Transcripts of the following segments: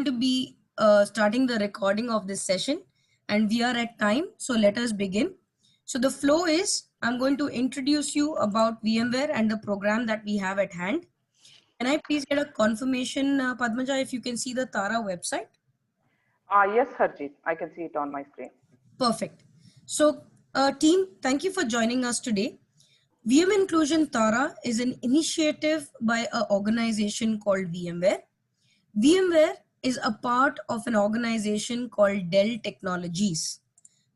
to be starting the recording of this session, and we are at time, so let us begin. So the flow is, I'm going to introduce you about VMware and the program that we have at hand. Can I please get a confirmation, Padmaja, if you can see the Taara website? Yes, Harjeet, I can see it on my screen. Perfect. So team, thank you for joining us today. VM Inclusion Taara is an initiative by an organization called VMware. VMware is a part of an organization called Dell Technologies.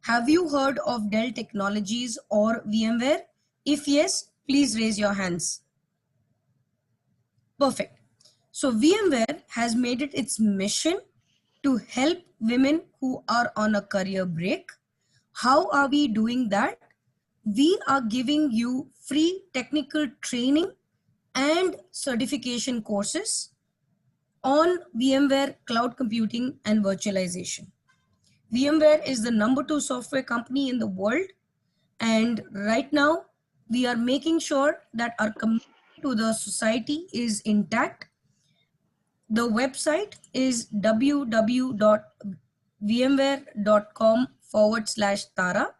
Have you heard of Dell Technologies or VMware? If yes, please raise your hands. Perfect. So VMware has made it its mission to help women who are on a career break. How are we doing that? We are giving you free technical training and certification courses on VMware cloud computing and virtualization. VMware is the #2 software company in the world, and right now we are making sure that our commitment to the society is intact. The website is www.vmware.com/Taara.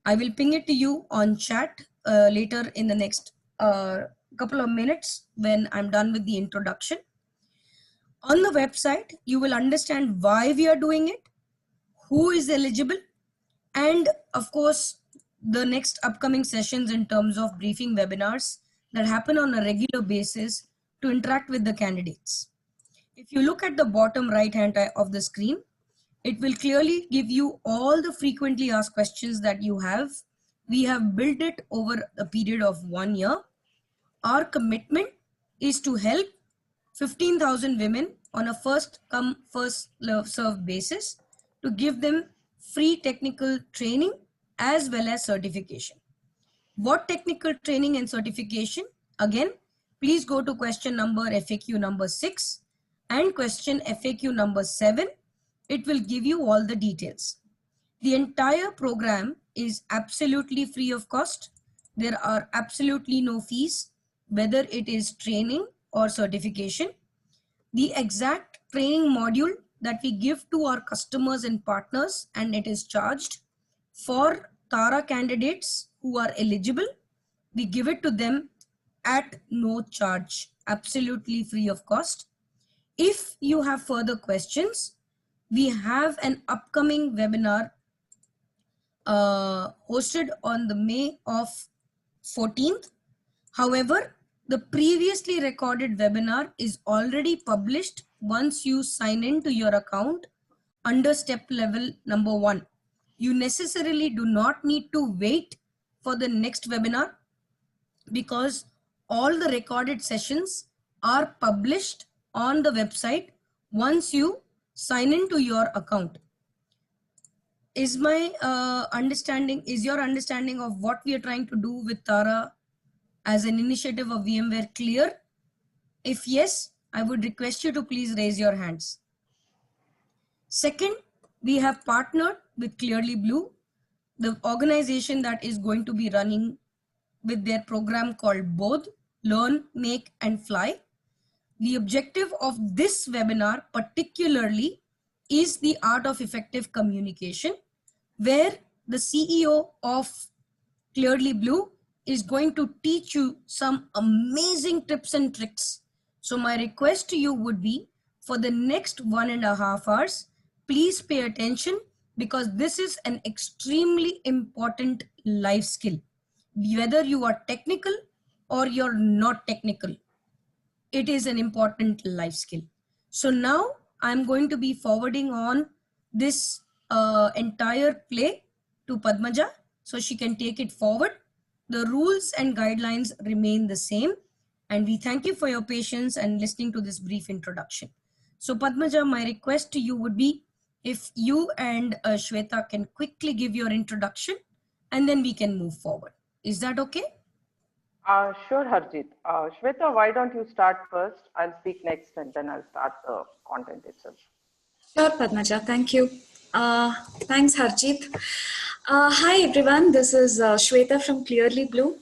I will ping it to you on chat later in the next couple of minutes when I'm done with the introduction. On the website, you will understand why we are doing it, who is eligible, and of course, the next upcoming sessions in terms of briefing webinars that happen on a regular basis to interact with the candidates. If you look at the bottom right hand of the screen, it will clearly give you all the frequently asked questions that you have. We have built it over a period of 1 year. Our commitment is to help 15,000 women on a first come first serve basis to give them free technical training as well as certification. What technical training and certification? Again, please go to question number FAQ number 6 and question FAQ number 7. It will give you all the details. The entire program is absolutely free of cost. There are absolutely no fees, whether it is training or certification. The exact training module that we give to our customers and partners, and it is charged for Taara candidates who are eligible, we give it to them at no charge, absolutely free of cost. If you have further questions, we have an upcoming webinar hosted on the May of 14th. However, the previously recorded webinar is already published once you sign into your account under step level number 1. You necessarily do not need to wait for the next webinar because all the recorded sessions are published on the website once you sign into your account. Is my understanding, is your understanding of what we are trying to do with Taara as an initiative of VMware clear? If yes, I would request you to please raise your hands. Second, we have partnered with Clearly Blue, the organization that is going to be running with their program called Both Learn, Make and Fly. The objective of this webinar particularly is the art of effective communication, where the CEO of Clearly Blue is going to teach you some amazing tips and tricks. So my request to you would be, for the next 1.5 hours, please pay attention because this is an extremely important life skill. Whether you are technical or you're not technical, it is an important life skill. So now I'm going to be forwarding on this entire play to Padmaja so she can take it forward. The rules and guidelines remain the same, and we thank you for your patience and listening to this brief introduction. So Padmaja, my request to you would be if you and Shweta can quickly give your introduction and then we can move forward. Is that okay? Sure, Harjeet. Shweta, why don't you start first? I'll speak next and then I'll start the content itself. Sure, Padmaja. Thank you. Thanks, Harjeet. Hi, everyone. This is Shweta from Clearly Blue.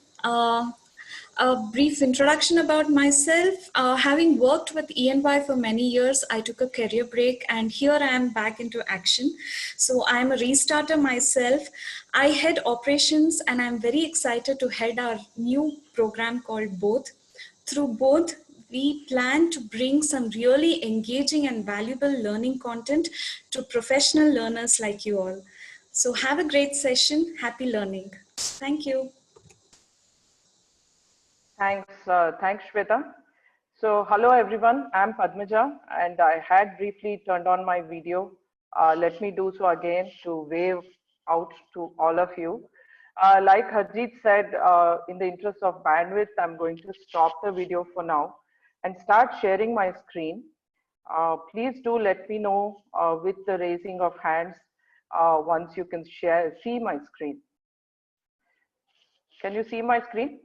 A brief introduction about myself. Having worked with E&Y for many years, I took a career break and here I am back into action. So I'm a restarter myself. I head operations and I'm very excited to head our new program called Both. Through Both, we plan to bring some really engaging and valuable learning content to professional learners like you all. So have a great session. Happy learning. Thank you. Thanks, Shweta. So, hello everyone. I'm Padmaja, and I had briefly turned on my video. Let me do so again to wave out to all of you. Like Harjeet said, in the interest of bandwidth, I'm going to stop the video for now and start sharing my screen. Please do let me know with the raising of hands once you can see my screen. Can you see my screen?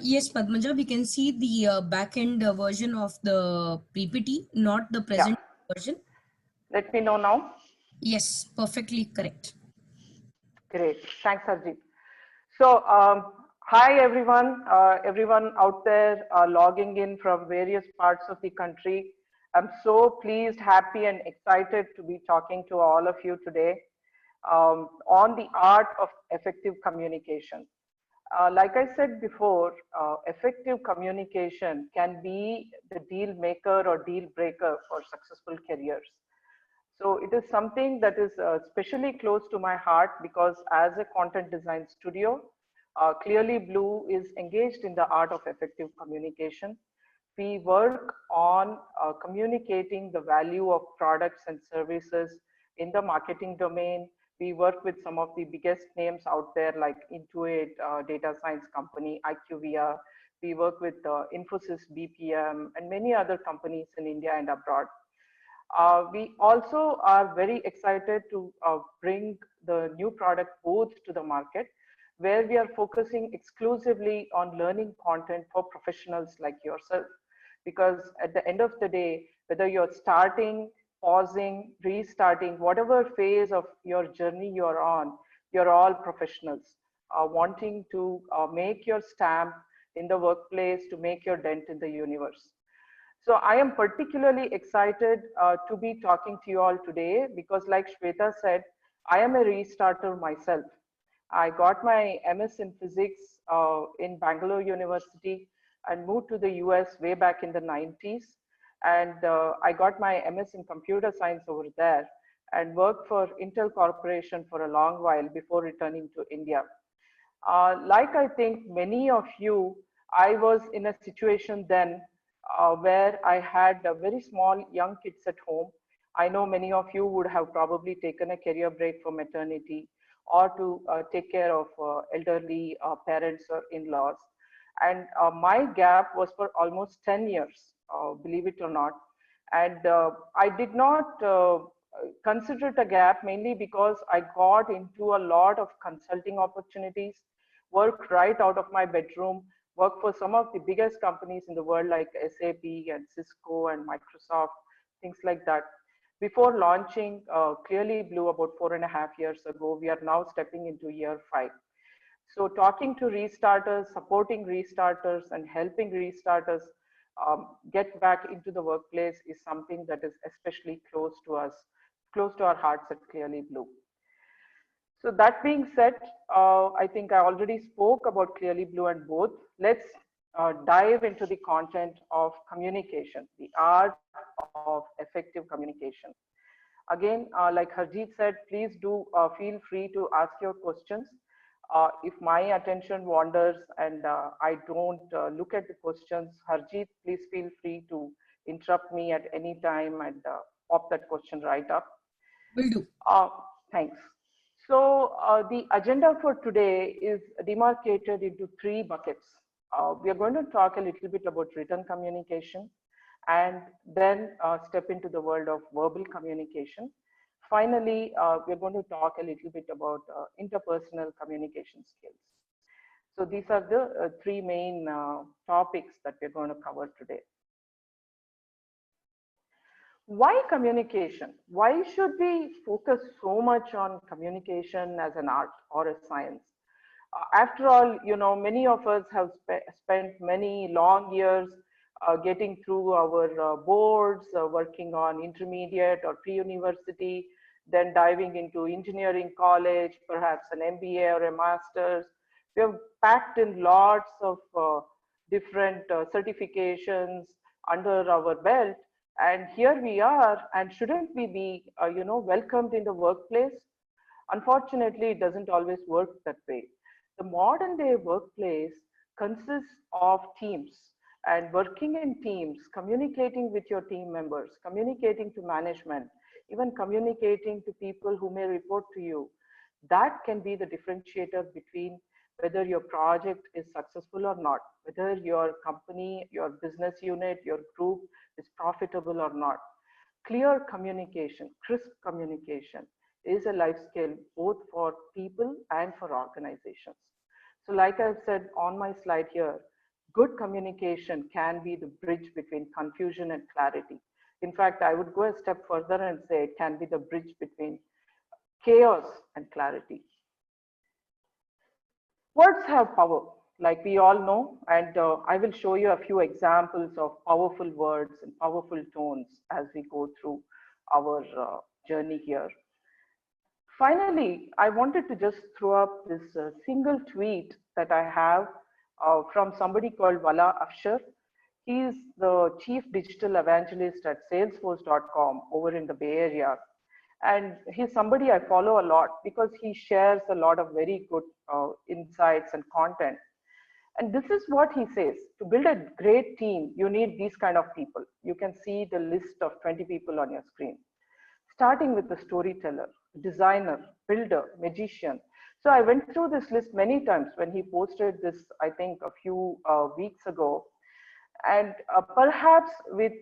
Yes, Padmaja, we can see the back-end version of the PPT, not the Yeah. present version. Let me know now. Yes, perfectly correct. Great. Thanks, Harjeet. So, hi everyone, everyone out there logging in from various parts of the country. I'm so pleased, happy, and excited to be talking to all of you today on the art of effective communication. Like I said before, effective communication can be the deal maker or deal breaker for successful careers. So it is something that is especially close to my heart because as a content design studio, Clearly Blue is engaged in the art of effective communication. We work on communicating the value of products and services in the marketing domain. We work with some of the biggest names out there like Intuit, data science company, IQVIA. We work with Infosys, BPM, and many other companies in India and abroad. We also are very excited to bring the new product Both to the market, where we are focusing exclusively on learning content for professionals like yourself. Because at the end of the day, whether you're starting, pausing, restarting, whatever phase of your journey you're on, you're all professionals wanting to make your stamp in the workplace, to make your dent in the universe. So I am particularly excited to be talking to you all today because like Shweta said, I am a restarter myself. I got my MS in physics in Bangalore University and moved to the US way back in the 90s. And I got my MS in computer science over there and worked for Intel Corporation for a long while before returning to India. Like I think many of you, I was in a situation then where I had very small young kids at home. I know many of you would have probably taken a career break for maternity or to take care of elderly parents or in-laws. And my gap was for almost 10 years, believe it or not. And I did not consider it a gap mainly because I got into a lot of consulting opportunities, worked right out of my bedroom, worked for some of the biggest companies in the world like SAP and Cisco and Microsoft, things like that. Before launching Clearly Blue about 4.5 years ago, we are now stepping into year 5. So talking to restarters, supporting restarters and helping restarters get back into the workplace is something that is especially close to us, close to our hearts at Clearly Blue. So that being said, I think I already spoke about Clearly Blue and Both. Let's dive into the content of communication, the art of effective communication. Again, like Harjeet said, please do feel free to ask your questions. If my attention wanders and I don't look at the questions, Harjeet, please feel free to interrupt me at any time and pop that question right up. Will do. Thanks. So the agenda for today is demarcated into 3 buckets. We are going to talk a little bit about written communication and then step into the world of verbal communication. Finally, we're going to talk a little bit about interpersonal communication skills. So these are the 3 main topics that we're going to cover today. Why communication? Why should we focus so much on communication as an art or a science? After all, many of us have spent many long years getting through our boards, working on intermediate or pre-university, then diving into engineering college, perhaps an MBA or a master's. We have packed in lots of different certifications under our belt, and here we are. And shouldn't we be, welcomed in the workplace? Unfortunately, it doesn't always work that way. The modern day workplace consists of teams, and working in teams, communicating with your team members, communicating to management, even communicating to people who may report to you. That can be the differentiator between whether your project is successful or not, whether your company, your business unit, your group is profitable or not. Clear communication, crisp communication is a life skill both for people and for organizations. So like I've said on my slide here, good communication can be the bridge between confusion and clarity. In fact, I would go a step further and say it can be the bridge between chaos and clarity. Words have power, like we all know, and I will show you a few examples of powerful words and powerful tones as we go through our journey here. Finally, I wanted to just throw up this single tweet that I have from somebody called Vala Afshar. He is the chief digital evangelist at salesforce.com over in the Bay Area. And he's somebody I follow a lot because he shares a lot of very good insights and content. And this is what he says: to build a great team, you need these kind of people. You can see the list of 20 people on your screen, starting with the storyteller, designer, builder, magician. So I went through this list many times when he posted this, I think a few weeks ago. And perhaps with,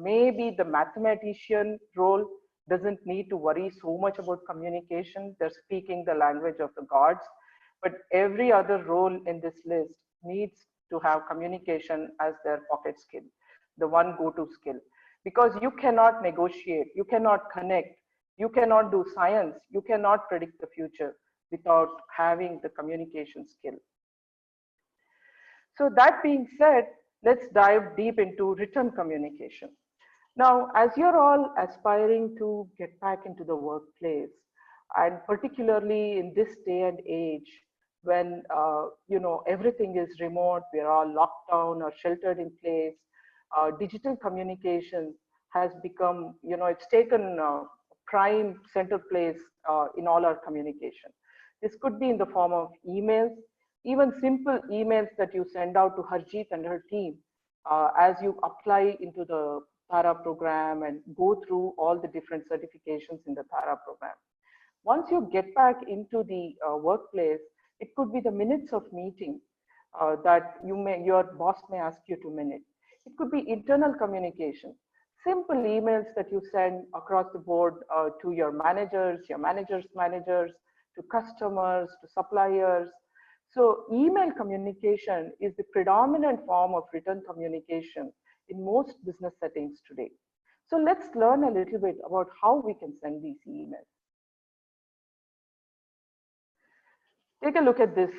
maybe the mathematician role doesn't need to worry so much about communication. They're speaking the language of the gods. But every other role in this list needs to have communication as their pocket skill, the one go-to skill. Because you cannot negotiate, you cannot connect, you cannot do science, you cannot predict the future without having the communication skill. So that being said, let's dive deep into written communication. Now, as you're all aspiring to get back into the workplace, and particularly in this day and age when everything is remote, we're all locked down or sheltered in place, digital communication has become, it's taken prime center place in all our communication. This could be in the form of emails, even simple emails that you send out to Harjeet and her team as you apply into the Taara program and go through all the different certifications in the Taara program. Once you get back into the workplace, it could be the minutes of meeting that your boss may ask you to minute. It could be internal communication, simple emails that you send across the board to your managers' managers, to customers, to suppliers. So email communication is the predominant form of written communication in most business settings today. So let's learn a little bit about how we can send these emails. Take a look at this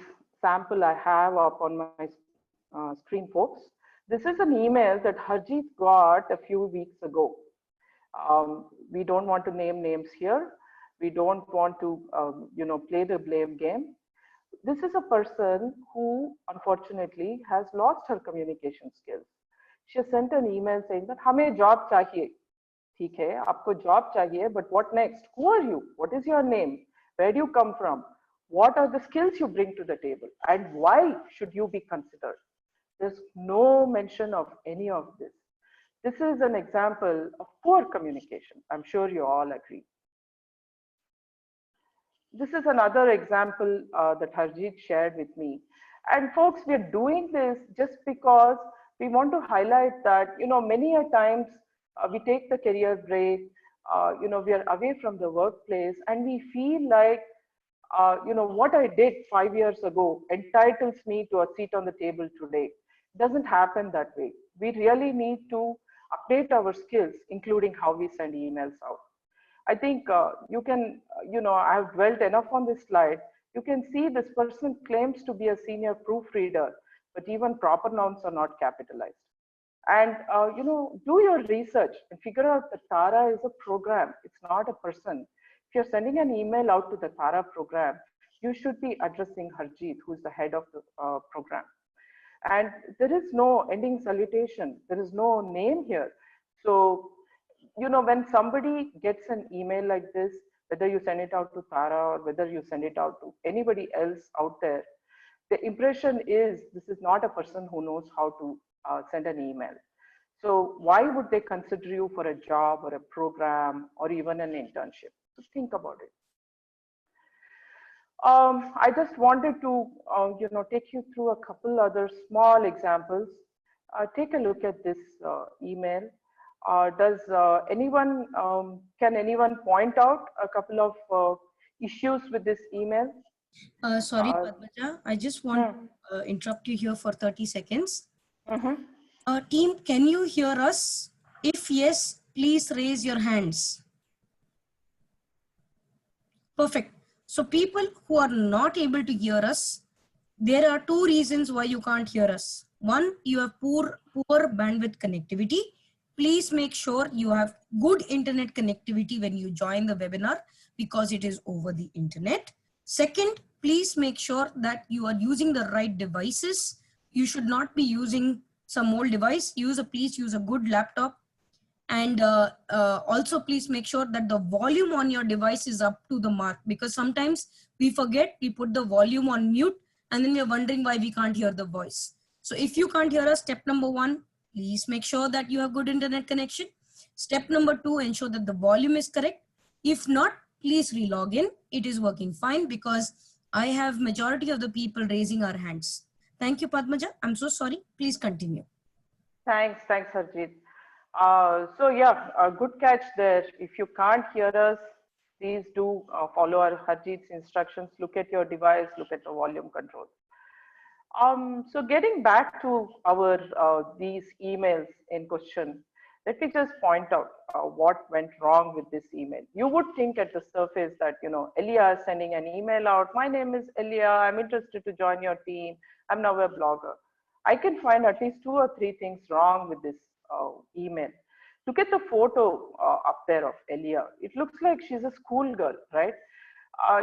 sample I have up on my screen, folks. This is an email that Harjeet got a few weeks ago. We don't want to name names here. We don't want to, play the blame game. This is a person who, unfortunately, has lost her communication skills. She sent an email saying that हमें job चाहिए. ठीक है, आपको job चाहिए, but what next? Who are you? What is your name? Where do you come from? What are the skills you bring to the table? And why should you be considered? There's no mention of any of this. This is an example of poor communication. I'm sure you all agree. This is another example that Harjeet shared with me. And folks, we're doing this just because we want to highlight that, many a times we take the career break, we are away from the workplace and we feel like, what I did 5 years ago entitles me to a seat on the table today. It doesn't happen that way. We really need to update our skills, including how we send emails out. I think you can, I've dwelt enough on this slide. You can see this person claims to be a senior proofreader, but even proper nouns are not capitalized. And do your research and figure out that Taara is a program. It's not a person. If you're sending an email out to the Taara program, you should be addressing Harjeet, who is the head of the program. And there is no ending salutation. There is no name here. So, when somebody gets an email like this, whether you send it out to Taara or whether you send it out to anybody else out there, the impression is this is not a person who knows how to send an email. So why would they consider you for a job or a program or even an internship? So think about it. I just wanted to, take you through a couple other small examples. Take a look at this email. Can anyone point out a couple of issues with this email? Sorry, Padmaja, I just want to interrupt you here for 30 seconds. Team, can you hear us? If yes, please raise your hands. Perfect. So people who are not able to hear us, there are two reasons why you can't hear us. One, you have poor bandwidth connectivity. Please make sure you have good internet connectivity when you join the webinar because it is over the internet. Second, please make sure that you are using the right devices. You should not be using some old device. Please use a good laptop. And also please make sure that the volume on your device is up to the mark, because sometimes we forget, we put the volume on mute and then we're wondering why we can't hear the voice. So if you can't hear us, step number one, please make sure that you have good internet connection. Step number two, ensure that the volume is correct. If not, please relog in. It is working fine because I have majority of the people raising our hands. Thank you, Padmaja. I'm so sorry. Please continue. Thanks, Harjeet. So yeah, a good catch there. If you can't hear us, please do follow our Harjeet's instructions. Look at your device, look at the volume control. So getting back to our these emails in question, let me just point out what went wrong with this email. You would think at the surface that, Elia is sending an email out. My name is Elia. I'm interested to join your team. I'm now a blogger. I can find at least 2 or 3 things wrong with this email. Look at the photo up there of Elia. It looks like she's a schoolgirl, right?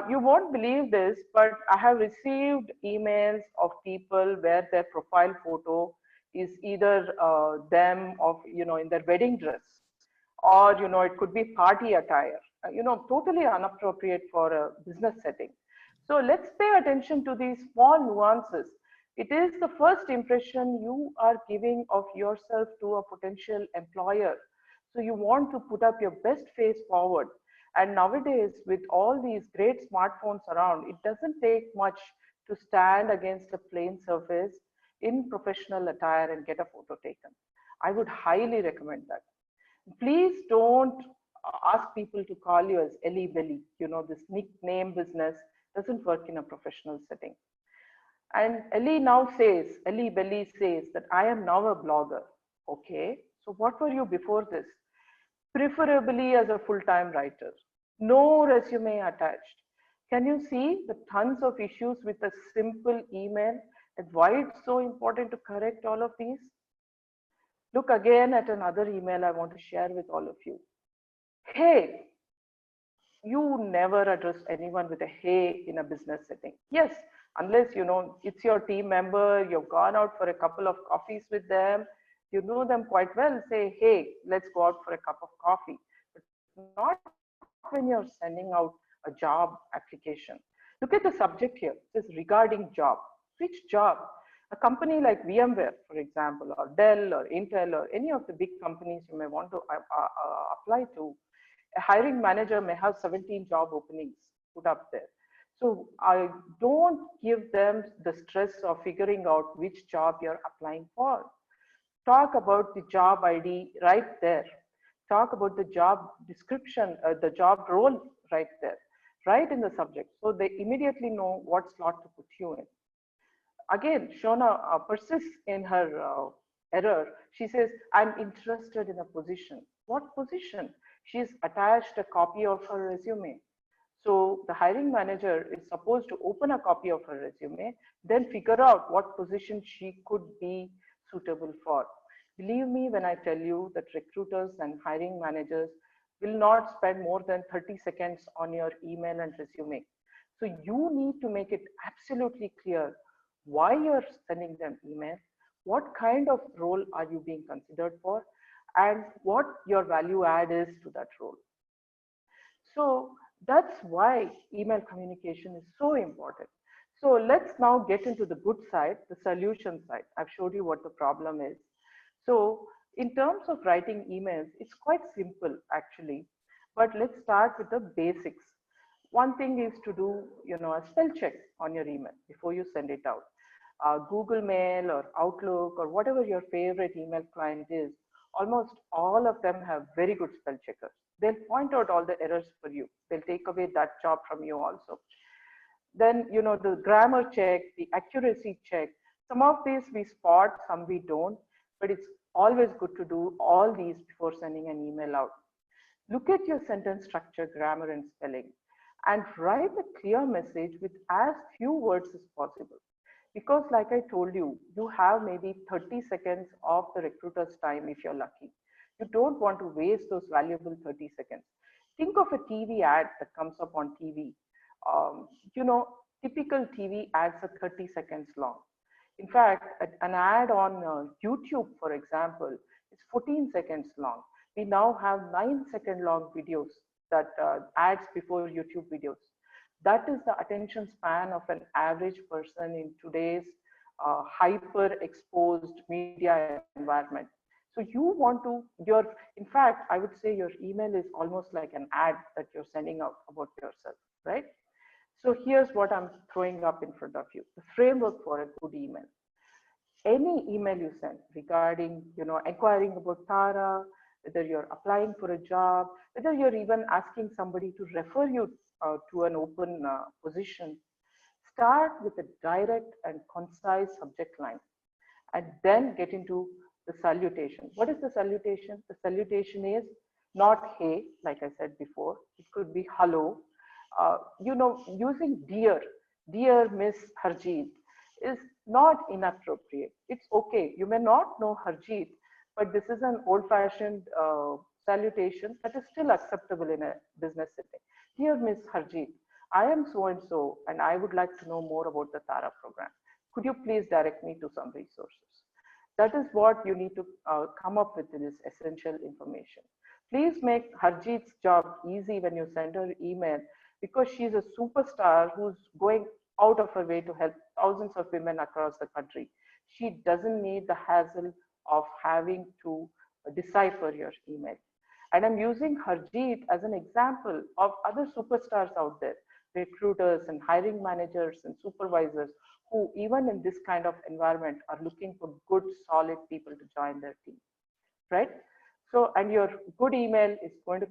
You won't believe this, but I have received emails of people where their profile photo is either them of, in their wedding dress, or, it could be party attire, totally inappropriate for a business setting. So let's pay attention to these small nuances. It is the first impression you are giving of yourself to a potential employer. So you want to put up your best face forward. And nowadays, with all these great smartphones around, it doesn't take much to stand against a plain surface in professional attire and get a photo taken. I would highly recommend that. Please don't ask people to call you as Ellie Belly. This nickname business doesn't work in a professional setting. And Ellie Belly says that I am now a blogger. Okay, so what were you before this? Preferably as a full-time writer. No resume attached. Can you see the tons of issues with a simple email and why it's so important to correct all of these? Look again at another email I want to share with all of you. Hey, you never address anyone with a hey in a business setting. Yes, unless it's your team member, you've gone out for a couple of coffees with them, you know them quite well, say, hey, let's go out for a cup of coffee. But not when you're sending out a job application. Look at the subject here. It says regarding job. Which job? A company like VMware, for example, or Dell or Intel or any of the big companies you may want to apply to, a hiring manager may have 17 job openings put up there. So I don't give them the stress of figuring out which job you're applying for. Talk about the job ID right there. Talk about the job description, the job role right there, right in the subject. So they immediately know what slot to put you in. Again, Shona persists in her error. She says, I'm interested in a position. What position? She's attached a copy of her resume. So the hiring manager is supposed to open a copy of her resume, then figure out what position she could be suitable for. Believe me when I tell you that recruiters and hiring managers will not spend more than 30 seconds on your email and resume. So you need to make it absolutely clear why you're sending them email, what kind of role are you being considered for, and what your value add is to that role. So that's why email communication is so important. So let's now get into the good side, the solution side. I've showed you what the problem is. So in terms of writing emails, it's quite simple actually, but let's start with the basics. One thing is to do, a spell check on your email before you send it out. Google Mail or Outlook or whatever your favorite email client is, almost all of them have very good spell checkers. They'll point out all the errors for you. They'll take away that job from you also. Then, the grammar check, the accuracy check, some of these we spot, some we don't, but it's always good to do all these before sending an email out. Look at your sentence structure, grammar, and spelling, and write a clear message with as few words as possible. Because, like I told you, you have maybe 30 seconds of the recruiter's time if you're lucky. You don't want to waste those valuable 30 seconds. Think of a TV ad that comes up on TV. Um, you know, Typical TV ads are 30 seconds long. In fact, an ad on YouTube, for example, is 14 seconds long. We now have 9-second long videos that ads before YouTube videos. That is the attention span of an average person in today's hyper exposed media environment. So you want to, in fact, I would say your email is almost like an ad that you're sending out about yourself, right? So here's what I'm throwing up in front of you, the framework for a good email. Any email you send regarding, inquiring about Taara, whether you're applying for a job, whether you're even asking somebody to refer you to an open position, start with a direct and concise subject line and then get into the salutation. What is the salutation? The salutation is not hey, like I said before. It could be hello. Using dear Miss Harjeet is not inappropriate. It's okay. You may not know Harjeet, but this is an old-fashioned salutation that is still acceptable in a business setting. Dear Miss Harjeet, I am so and so, and I would like to know more about the Taara program. Could you please direct me to some resources? That is what you need to come up with this essential information. Please make Harjeet's job easy when you send her email, because she's a superstar who's going out of her way to help thousands of women across the country. She doesn't need the hassle of having to decipher your email. And I'm using Harjeet as an example of other superstars out there, recruiters and hiring managers and supervisors who, even in this kind of environment, are looking for good, solid people to join their team, right? So, and your good email is going to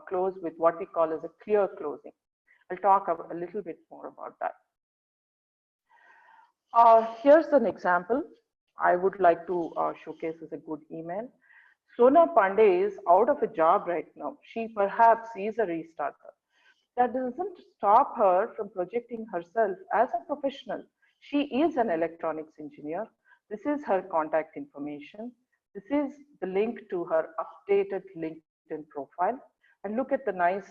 close with what we call as a clear closing. I'll talk a little bit more about that. Here's an example I would like to showcase as a good email. Sona Pandey is out of a job right now. She perhaps is a restarter. That doesn't stop her from projecting herself as a professional. She is an electronics engineer. This is her contact information. This is the link to her updated LinkedIn profile. And look at the nice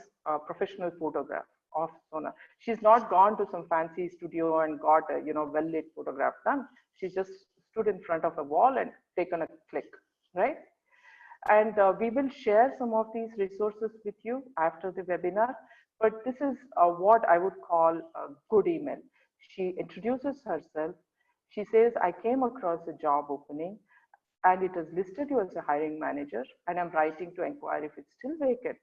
professional photograph of Sona. She's not gone to some fancy studio and got a well-lit photograph done. She just stood in front of a wall and taken a click, right? And we will share some of these resources with you after the webinar. But this is what I would call a good email. She introduces herself. She says, I came across a job opening and it is listed you as a hiring manager, and I'm writing to inquire if it's still vacant.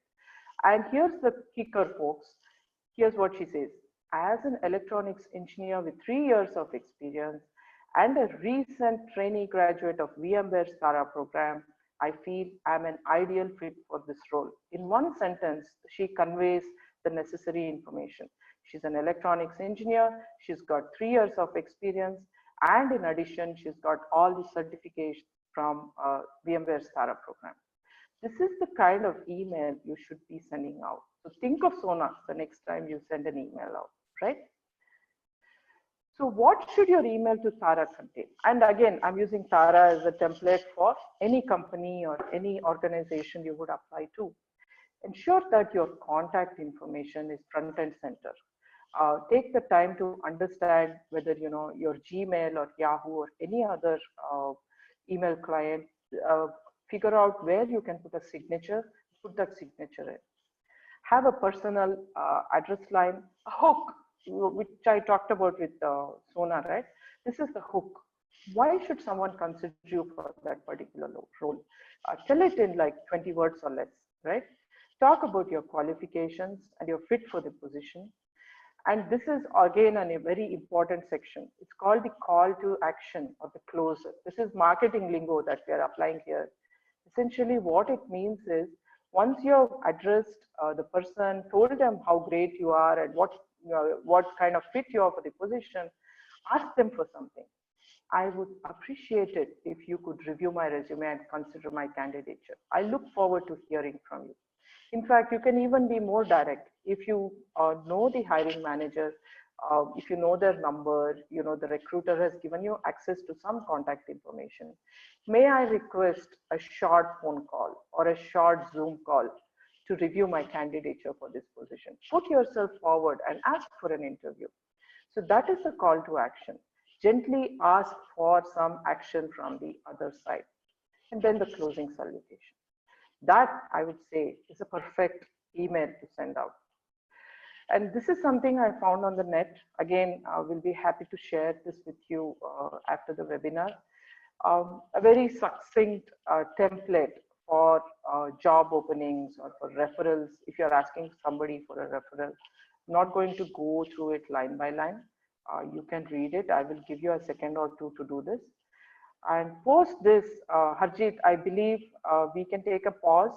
And here's the kicker, folks. Here's what she says. As an electronics engineer with 3 years of experience and a recent trainee graduate of VMware's Taara program, I feel I'm an ideal fit for this role. In one sentence, she conveys the necessary information. She's an electronics engineer. She's got 3 years of experience. And in addition, she's got all the certifications from VMware's Taara program. This is the kind of email you should be sending out. So think of Sona the next time you send an email out, right? So what should your email to Taara contain? And again, I'm using Taara as a template for any company or any organization you would apply to. Ensure that your contact information is front and center. Take the time to understand whether your Gmail or Yahoo or any other email client. Figure out where you can put a signature. Put that signature in. Have a personal address line, a hook, which I talked about with Sona, right? This is the hook. Why should someone consider you for that particular role? Tell it in like 20 words or less, right? Talk about your qualifications and your fit for the position. And this is again a very important section. It's called the call to action or the closer. This is marketing lingo that we are applying here. Essentially, what it means is once you have addressed the person, told them how great you are and what kind of fit you are for the position, ask them for something. I would appreciate it if you could review my resume and consider my candidature. I look forward to hearing from you. In fact, you can even be more direct. If you know the hiring manager, if you know their number, the recruiter has given you access to some contact information. May I request a short phone call or a short Zoom call to review my candidature for this position? Put yourself forward and ask for an interview. So that is a call to action. Gently ask for some action from the other side. And then the closing salutation. That, I would say, is a perfect email to send out. And this is something I found on the net. Again, we'll be happy to share this with you after the webinar. A very succinct template for job openings or for referrals. If you're asking somebody for a referral, I'm not going to go through it line by line. You can read it. I will give you a second or two to do this. And post this, Harjit, I believe we can take a pause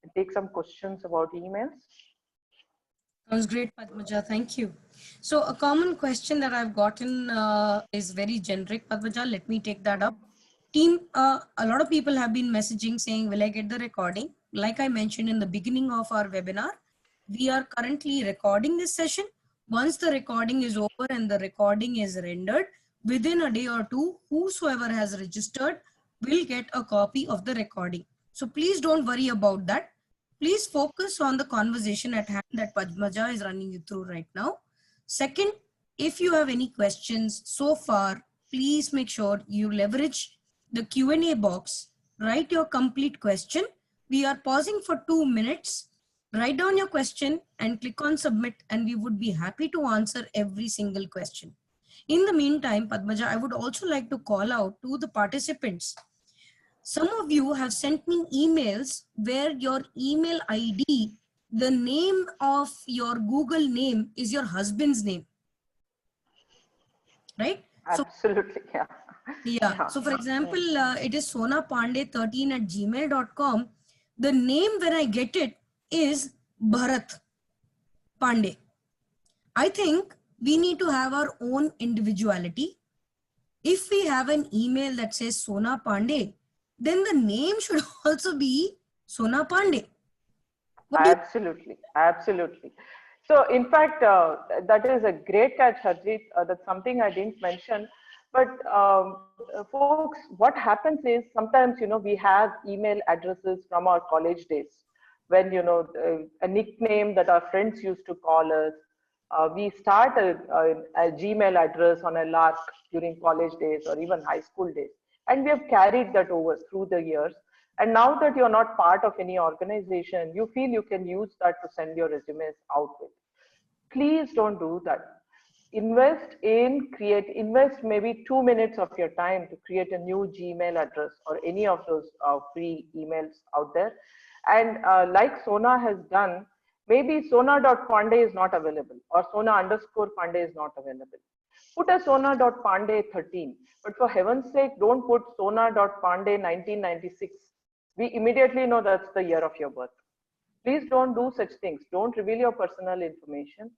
and take some questions about emails. Sounds great, Padmaja. Thank you. So a common question that I've gotten is very generic, Padmaja. Let me take that up. Team, a lot of people have been messaging saying, will I get the recording? Like I mentioned in the beginning of our webinar, we are currently recording this session. Once the recording is over and the recording is rendered, within a day or two, whosoever has registered will get a copy of the recording. So please don't worry about that. Please focus on the conversation at hand that Padmaja is running you through right now. Second, if you have any questions so far, please make sure you leverage the Q&A box. Write your complete question. We are pausing for 2 minutes. Write down your question and click on submit, and we would be happy to answer every single question. In the meantime, Padmaja, I would also like to call out to the participants. Some of you have sent me emails where your email ID, the name of your Google name is your husband's name, right? Absolutely, yeah. Yeah. So for example, it is sonapande13@gmail.com. The name when I get it is Bharat Pandey. I think we need to have our own individuality. If we have an email that says Sona Pandey, then the name should also be Sona Pandey. Absolutely, absolutely. So in fact, that is a great catch, Harjit. That's something I didn't mention. But folks, what happens is sometimes, we have email addresses from our college days when, a nickname that our friends used to call us. We start a Gmail address on a lark during college days or even high school days. And we have carried that over through the years. And now that you're not part of any organization, you feel you can use that to send your resumes out with. Please don't do that. Invest maybe 2 minutes of your time to create a new Gmail address or any of those free emails out there. And like Sona has done, maybe sona.pandey is not available or sona_pandey is not available. Put a sona.pandey13, but for heaven's sake, don't put sona.pandey 1996. We immediately know that's the year of your birth. Please don't do such things. Don't reveal your personal information.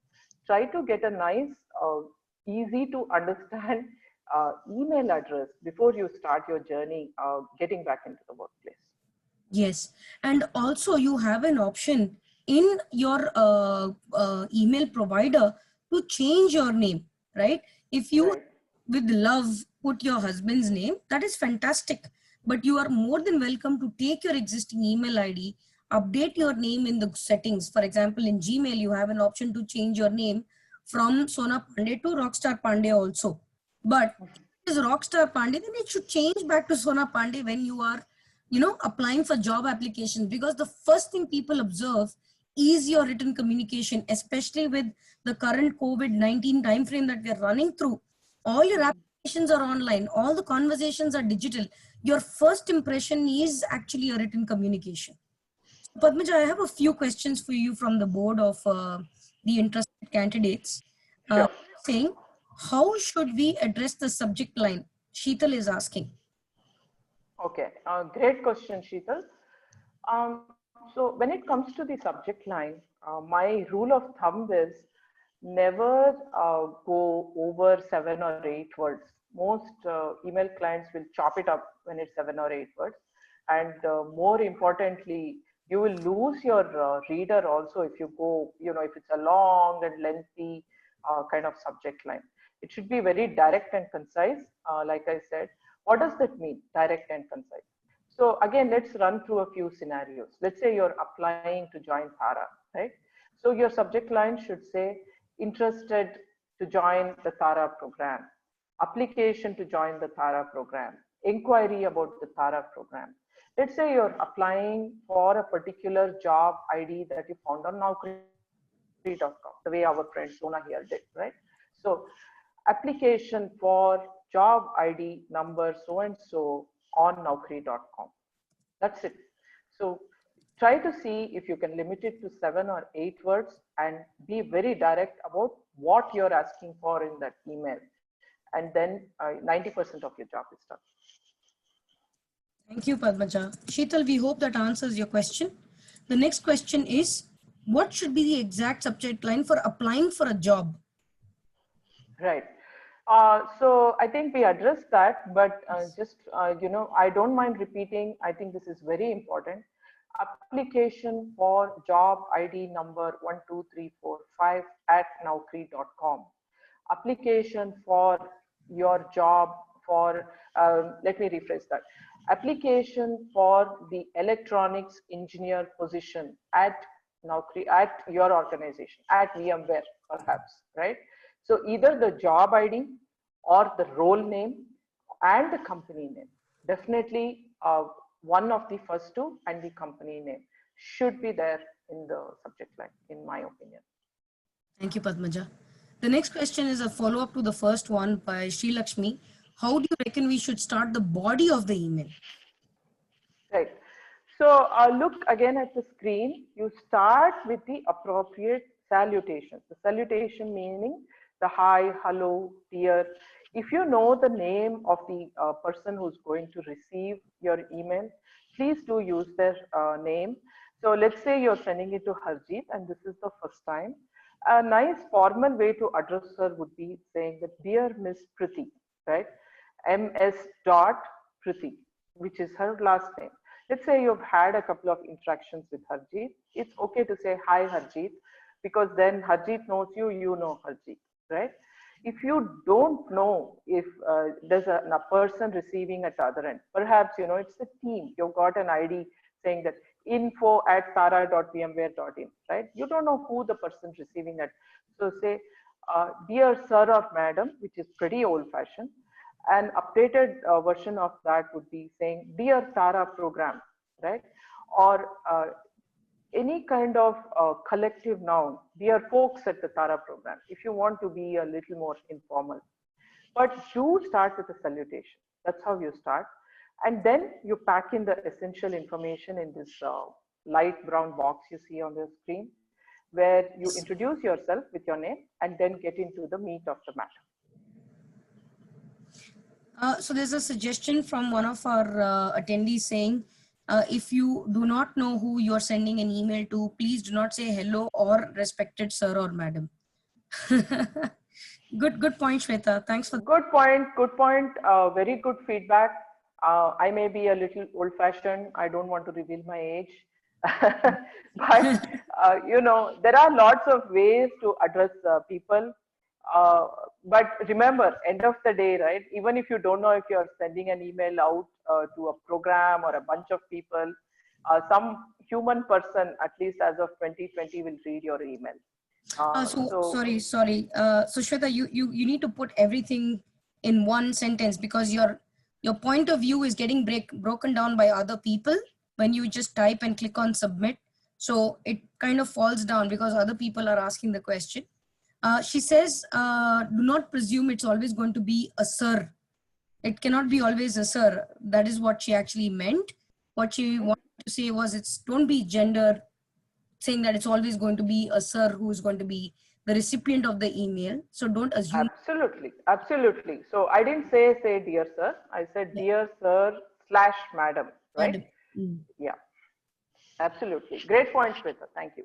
Try to get a nice, easy to understand email address before you start your journey getting back into the workplace. Yes, and also you have an option in your email provider to change your name, right? If you, Right. with love, put your husband's name, that is fantastic. But you are more than welcome to take your existing email ID, update your name in the settings. For example, in Gmail, you have an option to change your name from Sona Pandey to Rockstar Pandey also. But if it is Rockstar Pandey, then it should change back to Sona Pandey when you are, applying for job applications, because the first thing people observe is your written communication, especially with the current COVID-19 timeframe that we are running through. All your applications are online, all the conversations are digital. Your first impression is actually your written communication. So, Padmaja, I have a few questions for you from the board of the interested candidates. Sure. Saying, how should we address the subject line? Sheetal is asking. Okay. Great question, Sheetal. So when it comes to the subject line, my rule of thumb is never go over 7 or 8 words. Most email clients will chop it up when it's 7 or 8 words. And more importantly, you will lose your reader also if you go, if it's a long and lengthy kind of subject line. It should be very direct and concise, like I said. What does that mean, direct and concise? So again, let's run through a few scenarios. Let's say you're applying to join Taara, right? So your subject line should say, interested to join the Taara program, application to join the Taara program, inquiry about the Taara program. Let's say you're applying for a particular job ID that you found on Naukri.com, the way our friend Sona here did, right? So application for job ID number so and so on Naukri.com. That's it. So try to see if you can limit it to 7 or 8 words and be very direct about what you're asking for in that email. And then 90% of your job is done. Thank you, Padmaja. Sheetal, we hope that answers your question. The next question is, what should be the exact subject line for applying for a job? Right. So I think we addressed that, but just, I don't mind repeating. I think this is very important. Application for job ID number 12345 at naukri.com. Application for your job for, let me rephrase that. Application for the electronics engineer position at Naukri, at your organization, at VMware perhaps, right? So either the job ID or the role name and the company name. Definitely one of the first two and the company name should be there in the subject line, in my opinion. Thank you, Padmaja. The next question is a follow-up to the first one by Sri Lakshmi. How do you reckon we should start the body of the email? Right. So look again at the screen. You start with the appropriate salutation. The salutation meaning the hi, hello, dear. If you know the name of the person who's going to receive your email, please do use their name. So let's say you're sending it to Harjeet and this is the first time. A nice formal way to address her would be saying that, dear Miss Priti, right? MS dot Priti, which is her last name. Let's say you've had a couple of interactions with Harjeet. It's okay to say hi Harjeet, because then Harjeet knows you, you know Harjeet, right? If you don't know if there's a person receiving at the other end, perhaps it's the team. You've got an ID saying that info@taara.vmware.in, right? You don't know who the person receiving it. So say, dear sir or madam, which is pretty old-fashioned. An updated version of that would be saying, dear Taara program, right? Or any kind of collective noun, dear folks at the Taara program, if you want to be a little more informal. But do start with a salutation. That's how you start. And then you pack in the essential information in this light brown box you see on the screen, where you introduce yourself with your name and then get into the meat of the matter. So there's a suggestion from one of our attendees saying, if you do not know who you're sending an email to, please do not say hello or respected sir or madam. Good point, Shweta. Thanks for good point. Good point. Very good feedback. I may be a little old fashioned. I don't want to reveal my age. But, there are lots of ways to address people. Uh, but remember, end of the day, right? Even if you don't know if you're sending an email out to a program or a bunch of people, some human person, at least as of 2020, will read your email. So So sorry. So Shweta, you need to put everything in one sentence because your point of view is getting broken down by other people when you just type and click on submit. So it kind of falls down because other people are asking the question. She says, do not presume it's always going to be a sir. It cannot be always a sir. That is what she actually meant. What she wanted to say was, it's don't be gender saying that it's always going to be a sir who is going to be the recipient of the email. So don't assume. absolutely, absolutely. So I didn't say dear sir. I said Yeah, dear sir slash madam, right? madam. Mm. Yeah, absolutely. Great point, Shweta. Thank you.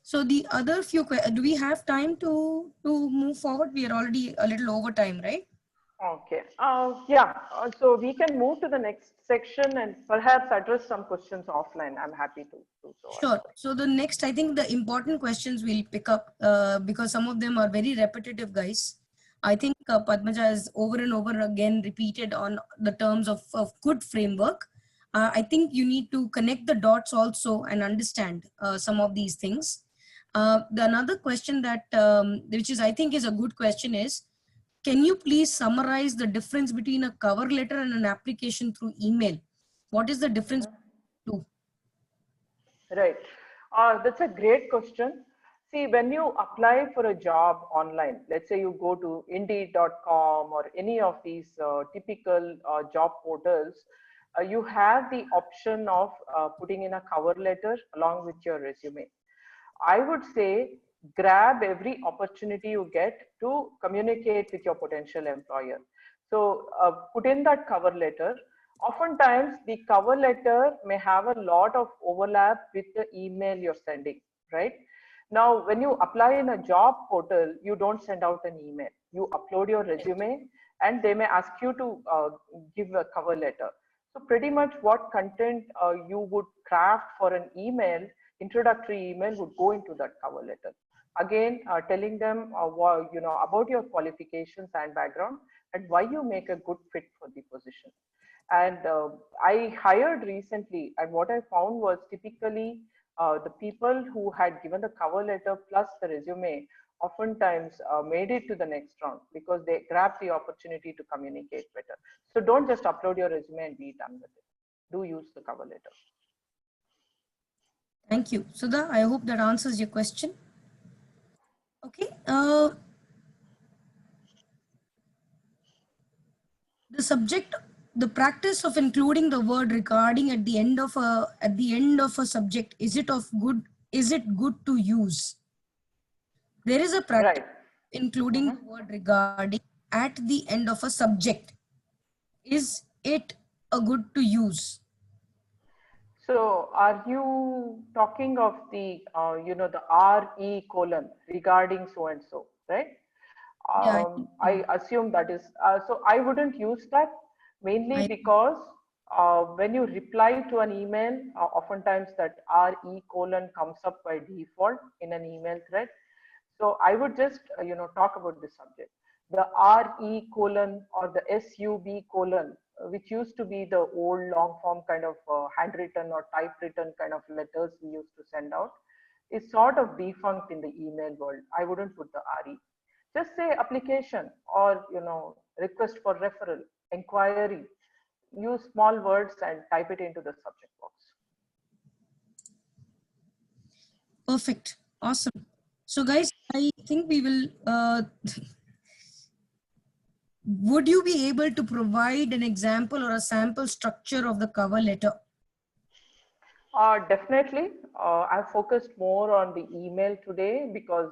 So the other few, do we have time to move forward? We are already a little over time, right? Okay. Yeah. So we can move to the next section and perhaps address some questions offline. I'm happy to do so as Sure. well. So the next, I think the important questions we'll pick up because some of them are very repetitive, guys. I think Padmaja has over and over again repeated on the terms of good framework. I think you need to connect the dots also and understand some of these things. The another question that, which is I think is a good question is, can you please summarize the difference between a cover letter and an application through email? What is the difference between the two? Right. That's a great question. See, when you apply for a job online, let's say you go to Indeed.com or any of these typical job portals, you have the option of putting in a cover letter along with your resume. I would say grab every opportunity you get to communicate with your potential employer. So put in that cover letter. Oftentimes, the cover letter may have a lot of overlap with the email you're sending, right? Now, when you apply in a job portal, you don't send out an email. You upload your resume and they may ask you to give a cover letter. So pretty much what content you would craft for an email, introductory email would go into that cover letter. Again, telling them about your qualifications and background and why you make a good fit for the position. And I hired recently, and what I found was typically the people who had given the cover letter plus the resume oftentimes made it to the next round because they grabbed the opportunity to communicate better. So don't just upload your resume and be done with it. Do use the cover letter. Thank you. Sudha, I hope that answers your question. Okay. The subject, the practice of including the word regarding at the end of a subject, is it good to use? There is a practice Right. including Mhm. the word regarding at the end of a subject. Is it a good to use? So are you talking of the RE colon regarding so and so, right? Yeah, I assume that is, so I wouldn't use that mainly I because when you reply to an email, oftentimes that RE colon comes up by default in an email thread. So I would just, talk about this subject. The RE colon or the SUB colon, which used to be the old long form kind of handwritten or typewritten kind of letters we used to send out, is sort of defunct in the email world. I wouldn't put the RE. Just say application or, request for referral, inquiry. Use small words and type it into the subject box. perfect. Awesome. So guys, I think we will would you be able to provide an example or a sample structure of the cover letter? Definitely. I've focused more on the email today because,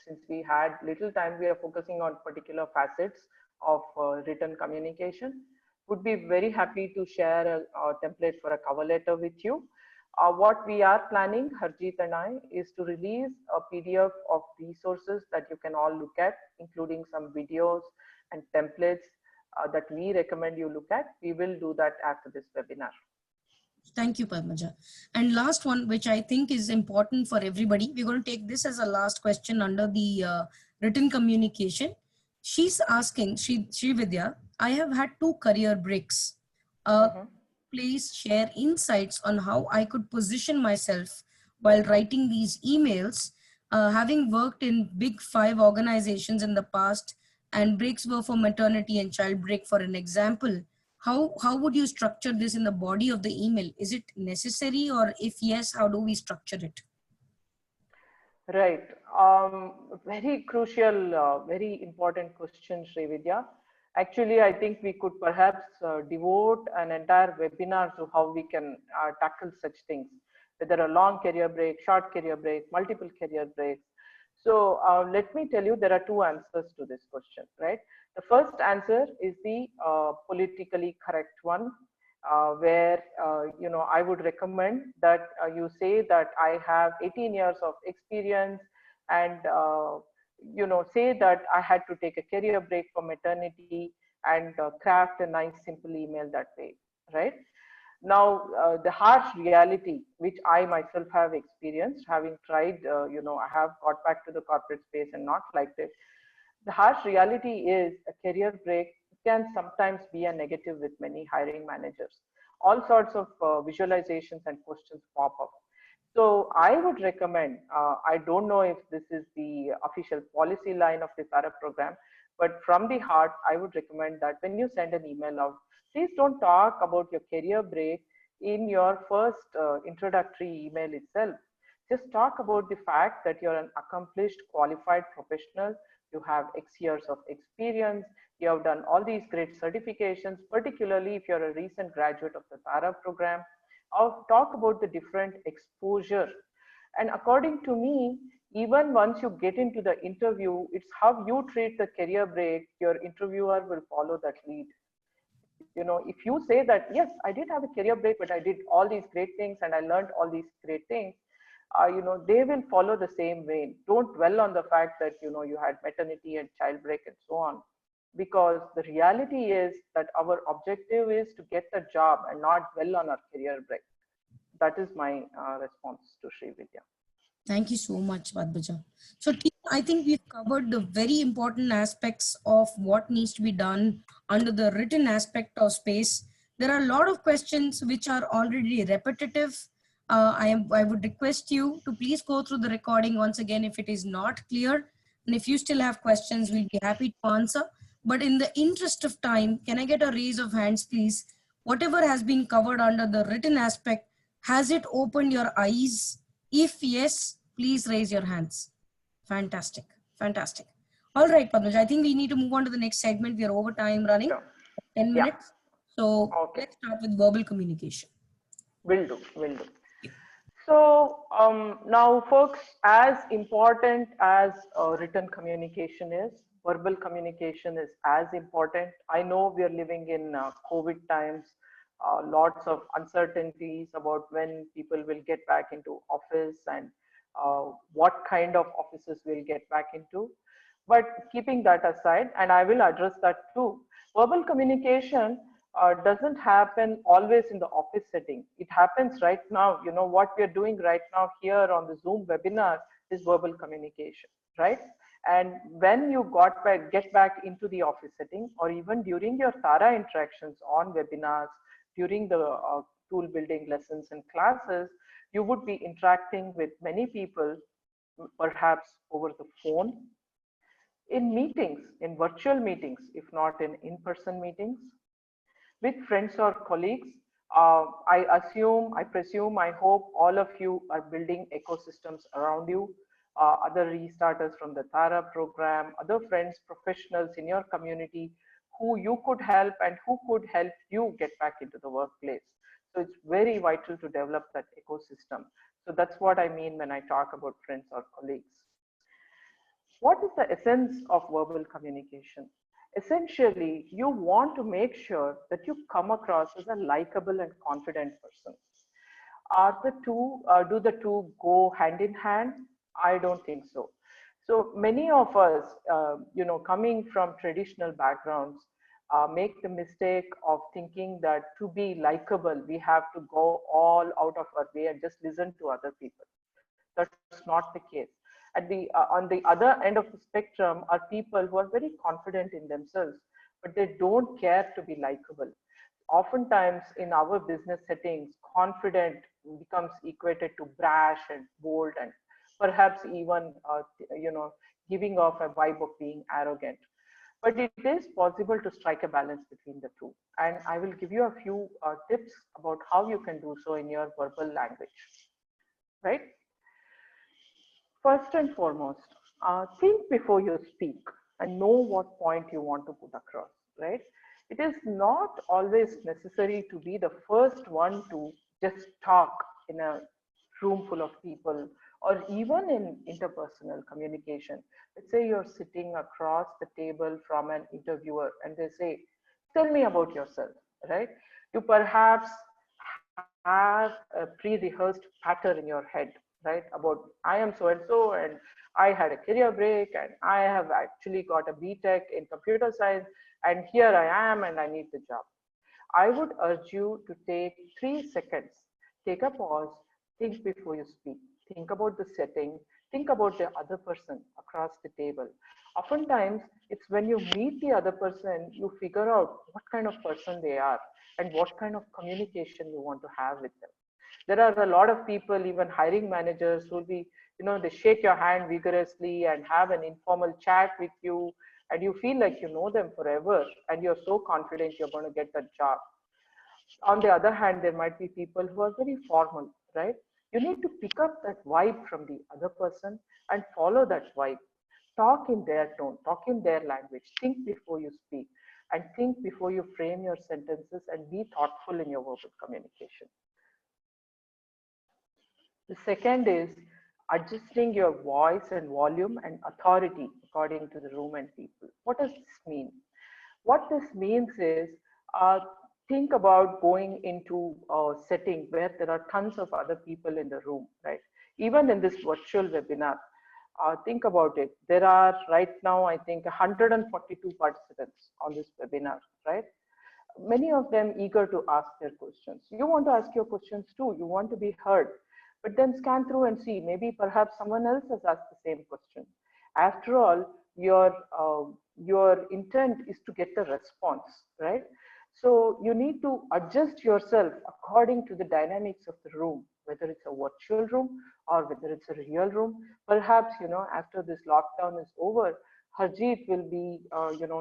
since we had little time, we are focusing on particular facets of written communication. Would be very happy to share a template for a cover letter with you. What we are planning, Harjeet and I, is to release a PDF of resources that you can all look at, including some videos and templates that we recommend you look at. We will do that after this webinar. Thank you, Padmaja. And last one, which I think is important for everybody. We're going to take this as a last question under the written communication. She's asking, Shri Vidya, I have had 2 career breaks. Mhm. Please share insights on how I could position myself while writing these emails. Having worked in big 5 organizations in the past, and breaks were for maternity and child break, for an example, how would you structure this in the body of the email? Is it necessary, or if yes, how do we structure it? Right. Very crucial, very important question, Srividya. Actually, I think we could perhaps devote an entire webinar to how we can tackle such things, whether a long career break, short career break, multiple career breaks. So let me tell you, there are 2 answers to this question, right? The first answer is the politically correct one, where I would recommend that you say that I have 18 years of experience, and say that I had to take a career break for maternity, and craft a nice simple email that way, right? Now, the harsh reality, which I myself have experienced, having tried, I have got back to the corporate space and not liked it. The harsh reality is a career break can sometimes be a negative with many hiring managers. All sorts of visualizations and questions pop up. So I would recommend, I don't know if this is the official policy line of the Taara program, but from the heart, I would recommend that when you send an email out, please don't talk about your career break in your first introductory email itself. Just talk about the fact that you're an accomplished, qualified professional. You have X years of experience. You have done all these great certifications, particularly if you're a recent graduate of the Taara program. Or talk about the different exposure. And according to me, even once you get into the interview, it's how you treat the career break. Your interviewer will follow that lead. If you say that, yes, I did have a career break, but I did all these great things and I learned all these great things, they will follow the same vein. Don't dwell on the fact that, you had maternity and child break and so on, because the reality is that our objective is to get the job and not dwell on our career break. That is my response to Sri Vidya. Thank you so much, Padmaja. So, team, I think we've covered the very important aspects of what needs to be done under the written aspect of space. There are a lot of questions which are already repetitive. I would request you to please go through the recording once again if it is not clear. And if you still have questions, we'll be happy to answer. But in the interest of time, can I get a raise of hands, please? Whatever has been covered under the written aspect, has it opened your eyes? If yes, please raise your hands. Fantastic. Fantastic. All right, Padmaj, I think we need to move on to the next segment. We are over time running, Sure. 10 Yeah. minutes. So Okay. let's start with verbal communication. Will do. Will do. So now, folks, as important as written communication is, verbal communication is as important. I know we are living in COVID times, lots of uncertainties about when people will get back into office, and what kind of offices we'll get back into. But keeping that aside, and I will address that too, verbal communication doesn't happen always in the office setting. It happens right now. What we are doing right now here on the Zoom webinar is verbal communication, right? And when you get back into the office setting, or even during your Taara interactions on webinars, during the tool building lessons and classes, you would be interacting with many people, perhaps over the phone, in meetings, in virtual meetings, if not in in-person meetings, with friends or colleagues. I presume, I hope all of you are building ecosystems around you, other restarters from the Taara program, other friends, professionals in your community who you could help and who could help you get back into the workplace. So it's very vital to develop that ecosystem. So that's what I mean when I talk about friends or colleagues. What is the essence of verbal communication? Essentially, you want to make sure that you come across as a likable and confident person. Do the two go hand in hand? I don't think so. So many of us, coming from traditional backgrounds, make the mistake of thinking that to be likable, we have to go all out of our way and just listen to other people. That's not the case. On the other end of the spectrum are people who are very confident in themselves, but they don't care to be likable. Oftentimes in our business settings, confident becomes equated to brash and bold and perhaps even giving off a vibe of being arrogant. But it is possible to strike a balance between the two, and I will give you a few tips about how you can do so in your verbal language, right? First and foremost, think before you speak and know what point you want to put across, right? It is not always necessary to be the first one to just talk in a room full of people or even in interpersonal communication. Let's say you're sitting across the table from an interviewer and they say, tell me about yourself, right? You perhaps have a pre-rehearsed pattern in your head, right? About I am so and so, and I had a career break, and I have actually got a BTech in computer science, and here I am, and I need the job. I would urge you to take 3 seconds, take a pause, think before you speak, think about the setting, think about the other person across the table. Oftentimes, it's when you meet the other person, you figure out what kind of person they are and what kind of communication you want to have with them. There are a lot of people, even hiring managers, who will be, they shake your hand vigorously and have an informal chat with you, and you feel like you know them forever, and you're so confident you're going to get that job. On the other hand, there might be people who are very formal, right? You need to pick up that vibe from the other person and follow that vibe. Talk in their tone, talk in their language, think before you speak, and think before you frame your sentences, and be thoughtful in your verbal communication. The second is adjusting your voice and volume and authority according to the room and people. What does this mean? What this means is, uh, think about going into a setting where there are tons of other people in the room, right? Even in this virtual webinar, think about it. There are right now, I think, 142 participants on this webinar, right? Many of them eager to ask their questions. You want to ask your questions too. You want to be heard, but then scan through and see, maybe perhaps someone else has asked the same question. After all, your intent is to get the response, right? So you need to adjust yourself according to the dynamics of the room, whether it's a virtual room or whether it's a real room. Perhaps, after this lockdown is over, Harjeet will be,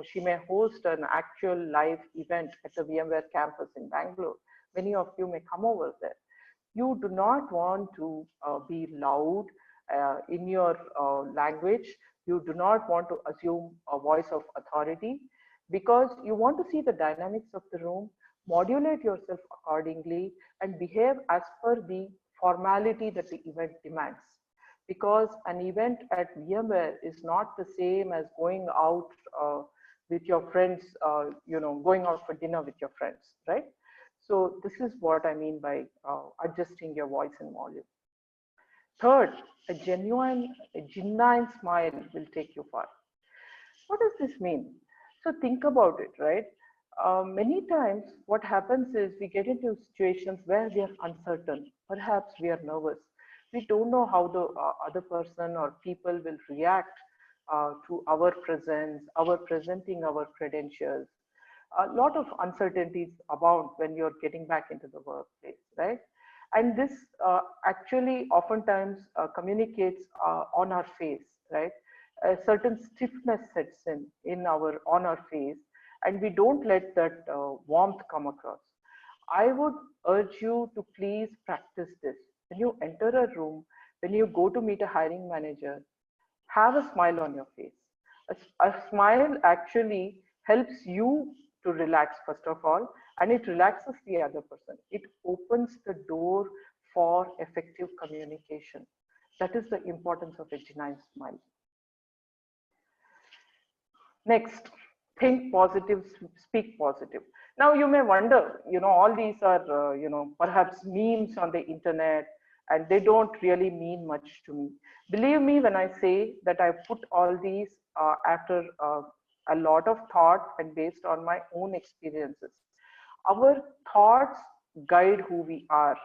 she may host an actual live event at the VMware campus in Bangalore. Many of you may come over there. You do not want to be loud in your language. You do not want to assume a voice of authority, because you want to see the dynamics of the room, modulate yourself accordingly, and behave as per the formality that the event demands. Because an event at VMware is not the same as going out with your friends, going out for dinner with your friends, right? So this is what I mean by adjusting your voice and volume. Third, a genuine smile will take you far. What does this mean? So think about it, right? Many times what happens is we get into situations where we are uncertain. Perhaps we are nervous. We don't know how the other person or people will react to our presence, our presenting our credentials. A lot of uncertainties abound when you're getting back into the workplace, right? And this actually oftentimes communicates on our face, right? A certain stiffness sets in our on our face, and we don't let that warmth come across. I would urge you to please practice this. When you enter a room, when you go to meet a hiring manager, have a smile on your face. A smile actually helps you to relax, first of all, and it relaxes the other person. It opens the door for effective communication. That is the importance of a genuine smile. Next, think positive, speak positive. Now you may wonder, all these are, perhaps memes on the internet, and they don't really mean much to me. Believe me when I say that I put all these after a lot of thought and based on my own experiences. Our thoughts guide who we are.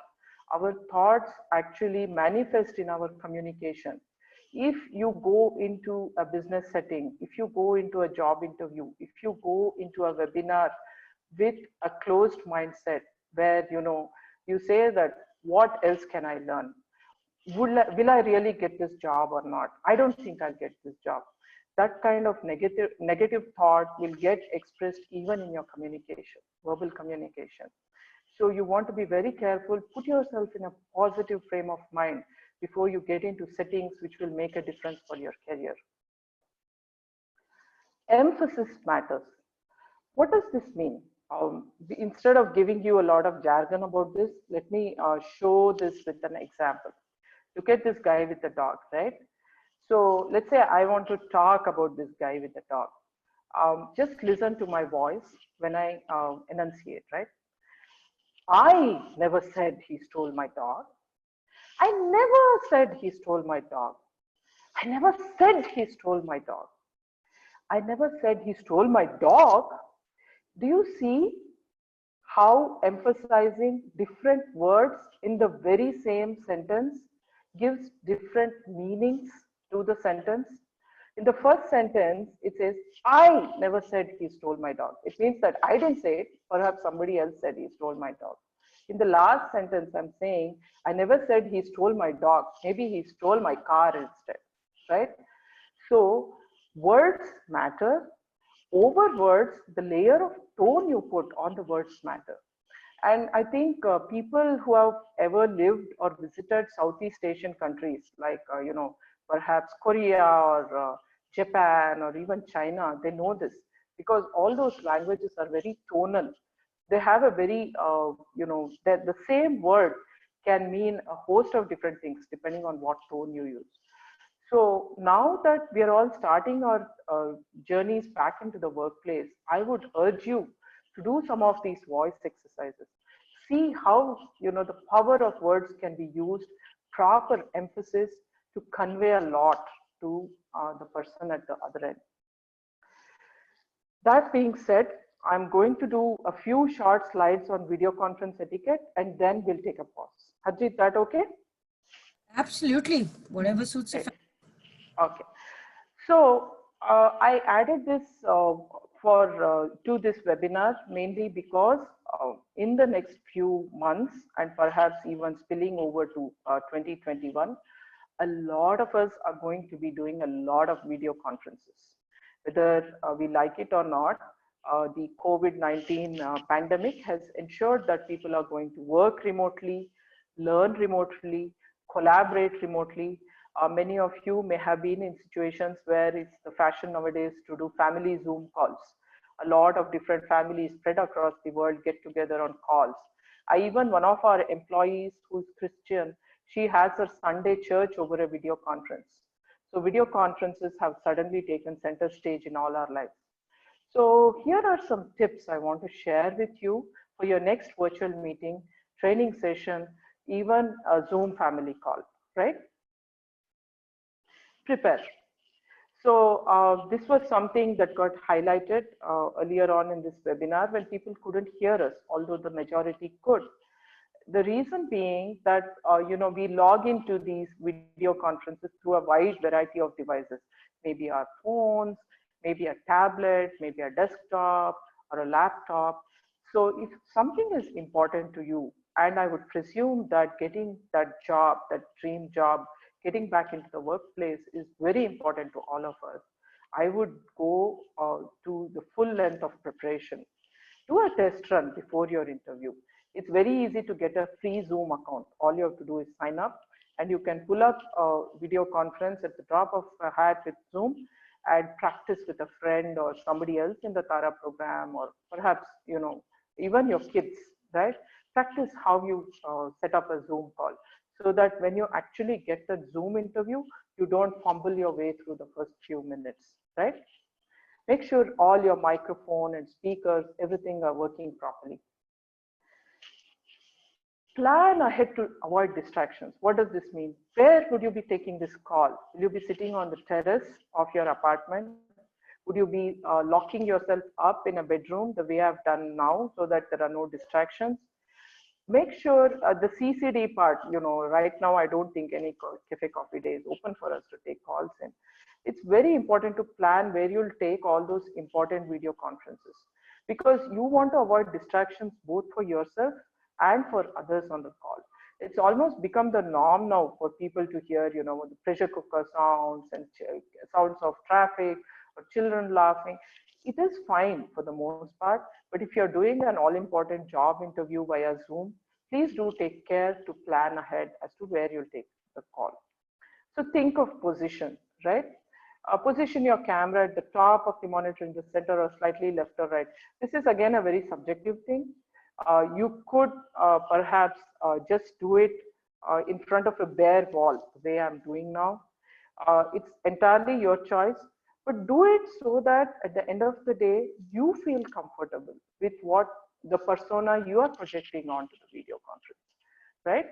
Our thoughts actually manifest in our communication. If you go into a business setting, if you go into a job interview, if you go into a webinar with a closed mindset where you say that what else can I learn? Will I really get this job or not? I don't think I'll get this job. That kind of negative thought will get expressed even in your communication, verbal communication. So you want to be very careful, put yourself in a positive frame of mind before you get into settings which will make a difference for your career. Emphasis matters. What does this mean? Instead of giving you a lot of jargon about this, let me show this with an example. Look at this guy with the dog, right? So let's say I want to talk about this guy with the dog. Just listen to my voice when I enunciate, right? I never said he stole my dog. I never said he stole my dog. I never said he stole my dog. I never said he stole my dog. Do you see how emphasizing different words in the very same sentence gives different meanings to the sentence? In the first sentence, it says, I never said he stole my dog. It means that I didn't say it, perhaps somebody else said he stole my dog. In the last sentence, I'm saying, I never said he stole my dog. Maybe he stole my car instead, right? So words matter. Over words, the layer of tone you put on the words matter. And I think people who have ever lived or visited Southeast Asian countries like, perhaps Korea or Japan or even China, they know this because all those languages are very tonal. They have a very, that the same word can mean a host of different things depending on what tone you use. So now that we are all starting our journeys back into the workplace, I would urge you to do some of these voice exercises. See how the power of words can be used, proper emphasis to convey a lot to the person at the other end. That being said, I'm going to do a few short slides on video conference etiquette and then we'll take a pause. Harjeet, that okay? Absolutely. Whatever suits you. Okay. So I added this to this webinar mainly because in the next few months and perhaps even spilling over to 2021, a lot of us are going to be doing a lot of video conferences. Whether we like it or not, the COVID-19 pandemic has ensured that people are going to work remotely, learn remotely, collaborate remotely. Many of you may have been in situations where it's the fashion nowadays to do family Zoom calls. A lot of different families spread across the world get together on calls. Even one of our employees who's Christian, she has her Sunday church over a video conference. So video conferences have suddenly taken center stage in all our lives. So here are some tips I want to share with you for your next virtual meeting, training session, even a Zoom family call, right? Prepare. So this was something that got highlighted earlier on in this webinar when people couldn't hear us, although the majority could. The reason being that, we log into these video conferences through a wide variety of devices, maybe our phones, maybe a tablet, maybe a desktop or a laptop. So if something is important to you, and I would presume that getting that job, that dream job, getting back into the workplace is very important to all of us, I would go to the full length of preparation. Do a test run before your interview. It's very easy to get a free Zoom account. All you have to do is sign up and you can pull up a video conference at the drop of a hat with Zoom and practice with a friend or somebody else in the Taara program, or perhaps, even your kids, right? Practice how you set up a Zoom call so that when you actually get the Zoom interview, you don't fumble your way through the first few minutes, right? Make sure all your microphone and speakers, everything are working properly. Plan ahead to avoid distractions. What does this mean? Where would you be taking this call? Will you be sitting on the terrace of your apartment? Would you be locking yourself up in a bedroom the way I've done now so that there are no distractions? Make sure the CCD part, right now I don't think any cafe coffee day is open for us to take calls in. It's very important to plan where you'll take all those important video conferences, because you want to avoid distractions both for yourself and for others on the call. It's almost become the norm now for people to hear, the pressure cooker sounds and sounds of traffic or children laughing. It is fine for the most part, but if you're doing an all important job interview via Zoom, please do take care to plan ahead as to where you'll take the call. So think of position, right? Position your camera at the top of the monitor, in the center, or slightly left or right. This is again a very subjective thing. You could perhaps just do it in front of a bare wall, the way I'm doing now. It's entirely your choice, but do it so that at the end of the day, you feel comfortable with what the persona you are projecting onto the video conference, right?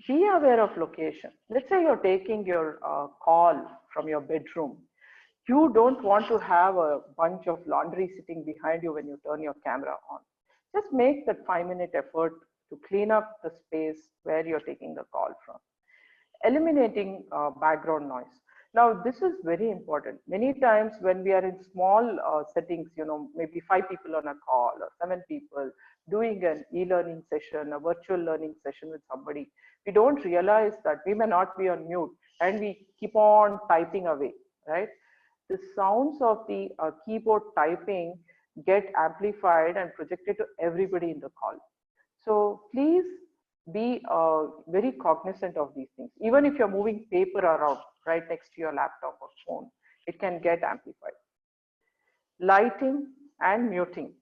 Be aware of location. Let's say you're taking your call from your bedroom. You don't want to have a bunch of laundry sitting behind you when you turn your camera on. Just make that 5-minute effort to clean up the space where you're taking the call from. Eliminating background noise. Now, this is very important. Many times when we are in small settings, maybe 5 people on a call or 7 people doing an e-learning session, a virtual learning session with somebody, we don't realize that we may not be on mute and we keep on typing away, right? The sounds of the keyboard typing get amplified and projected to everybody in the call. So please be very cognizant of these things. Even if you're moving paper around right next to your laptop or phone, it can get amplified. Lighting and muting.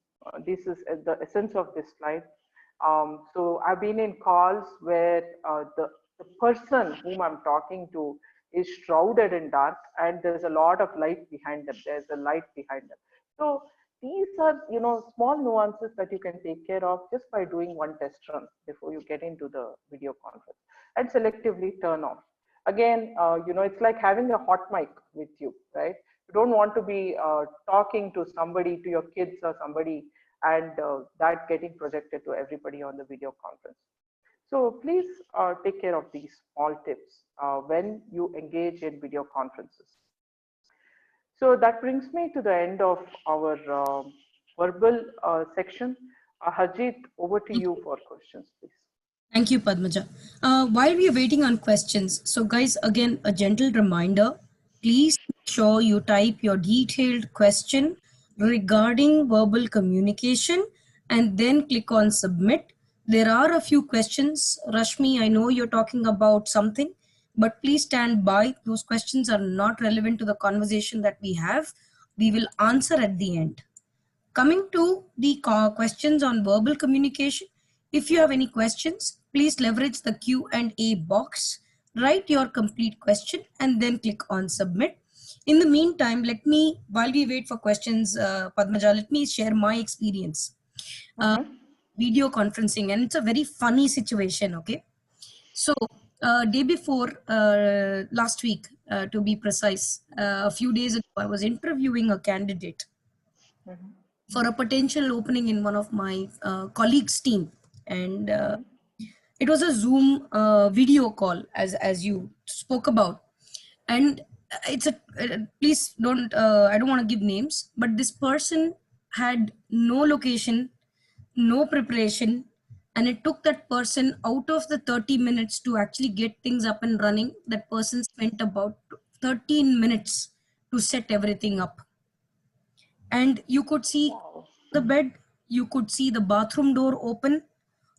This is the essence of this slide. So I've been in calls where the person whom I'm talking to is shrouded in dark and there's a lot of light behind them. There's a light behind them. So these are, small nuances that you can take care of just by doing one test run before you get into the video conference, and selectively turn off. Again, it's like having a hot mic with you, right? You don't want to be talking to somebody, to your kids or somebody, and that getting projected to everybody on the video conference. So please take care of these small tips when you engage in video conferences. So that brings me to the end of our verbal section. Harjeet, over to you for questions, please. Thank you, Padmaja. While we are waiting on questions, so guys, again, a gentle reminder, please make sure you type your detailed question regarding verbal communication and then click on submit. There are a few questions. Rashmi, I know you're talking about something, but please stand by. Those questions are not relevant to the conversation that we have. We will answer at the end. Coming to the questions on verbal communication, if you have any questions, please leverage the Q&A box, write your complete question and then click on submit. In the meantime, while we wait for questions, Padmaja, let me share my experience. Video conferencing, and it's a very funny situation, okay? So, day before, last week, to be precise, a few days ago, I was interviewing a candidate for a potential opening in one of my colleagues' team, and it was a Zoom video call, as you spoke about, and it's a please don't I don't want to give names, but this person had no location, no preparation, and it took that person out of the 30 minutes to actually get things up and running. That person spent about 13 minutes to set everything up, and you could see the bed, you could see the bathroom door open,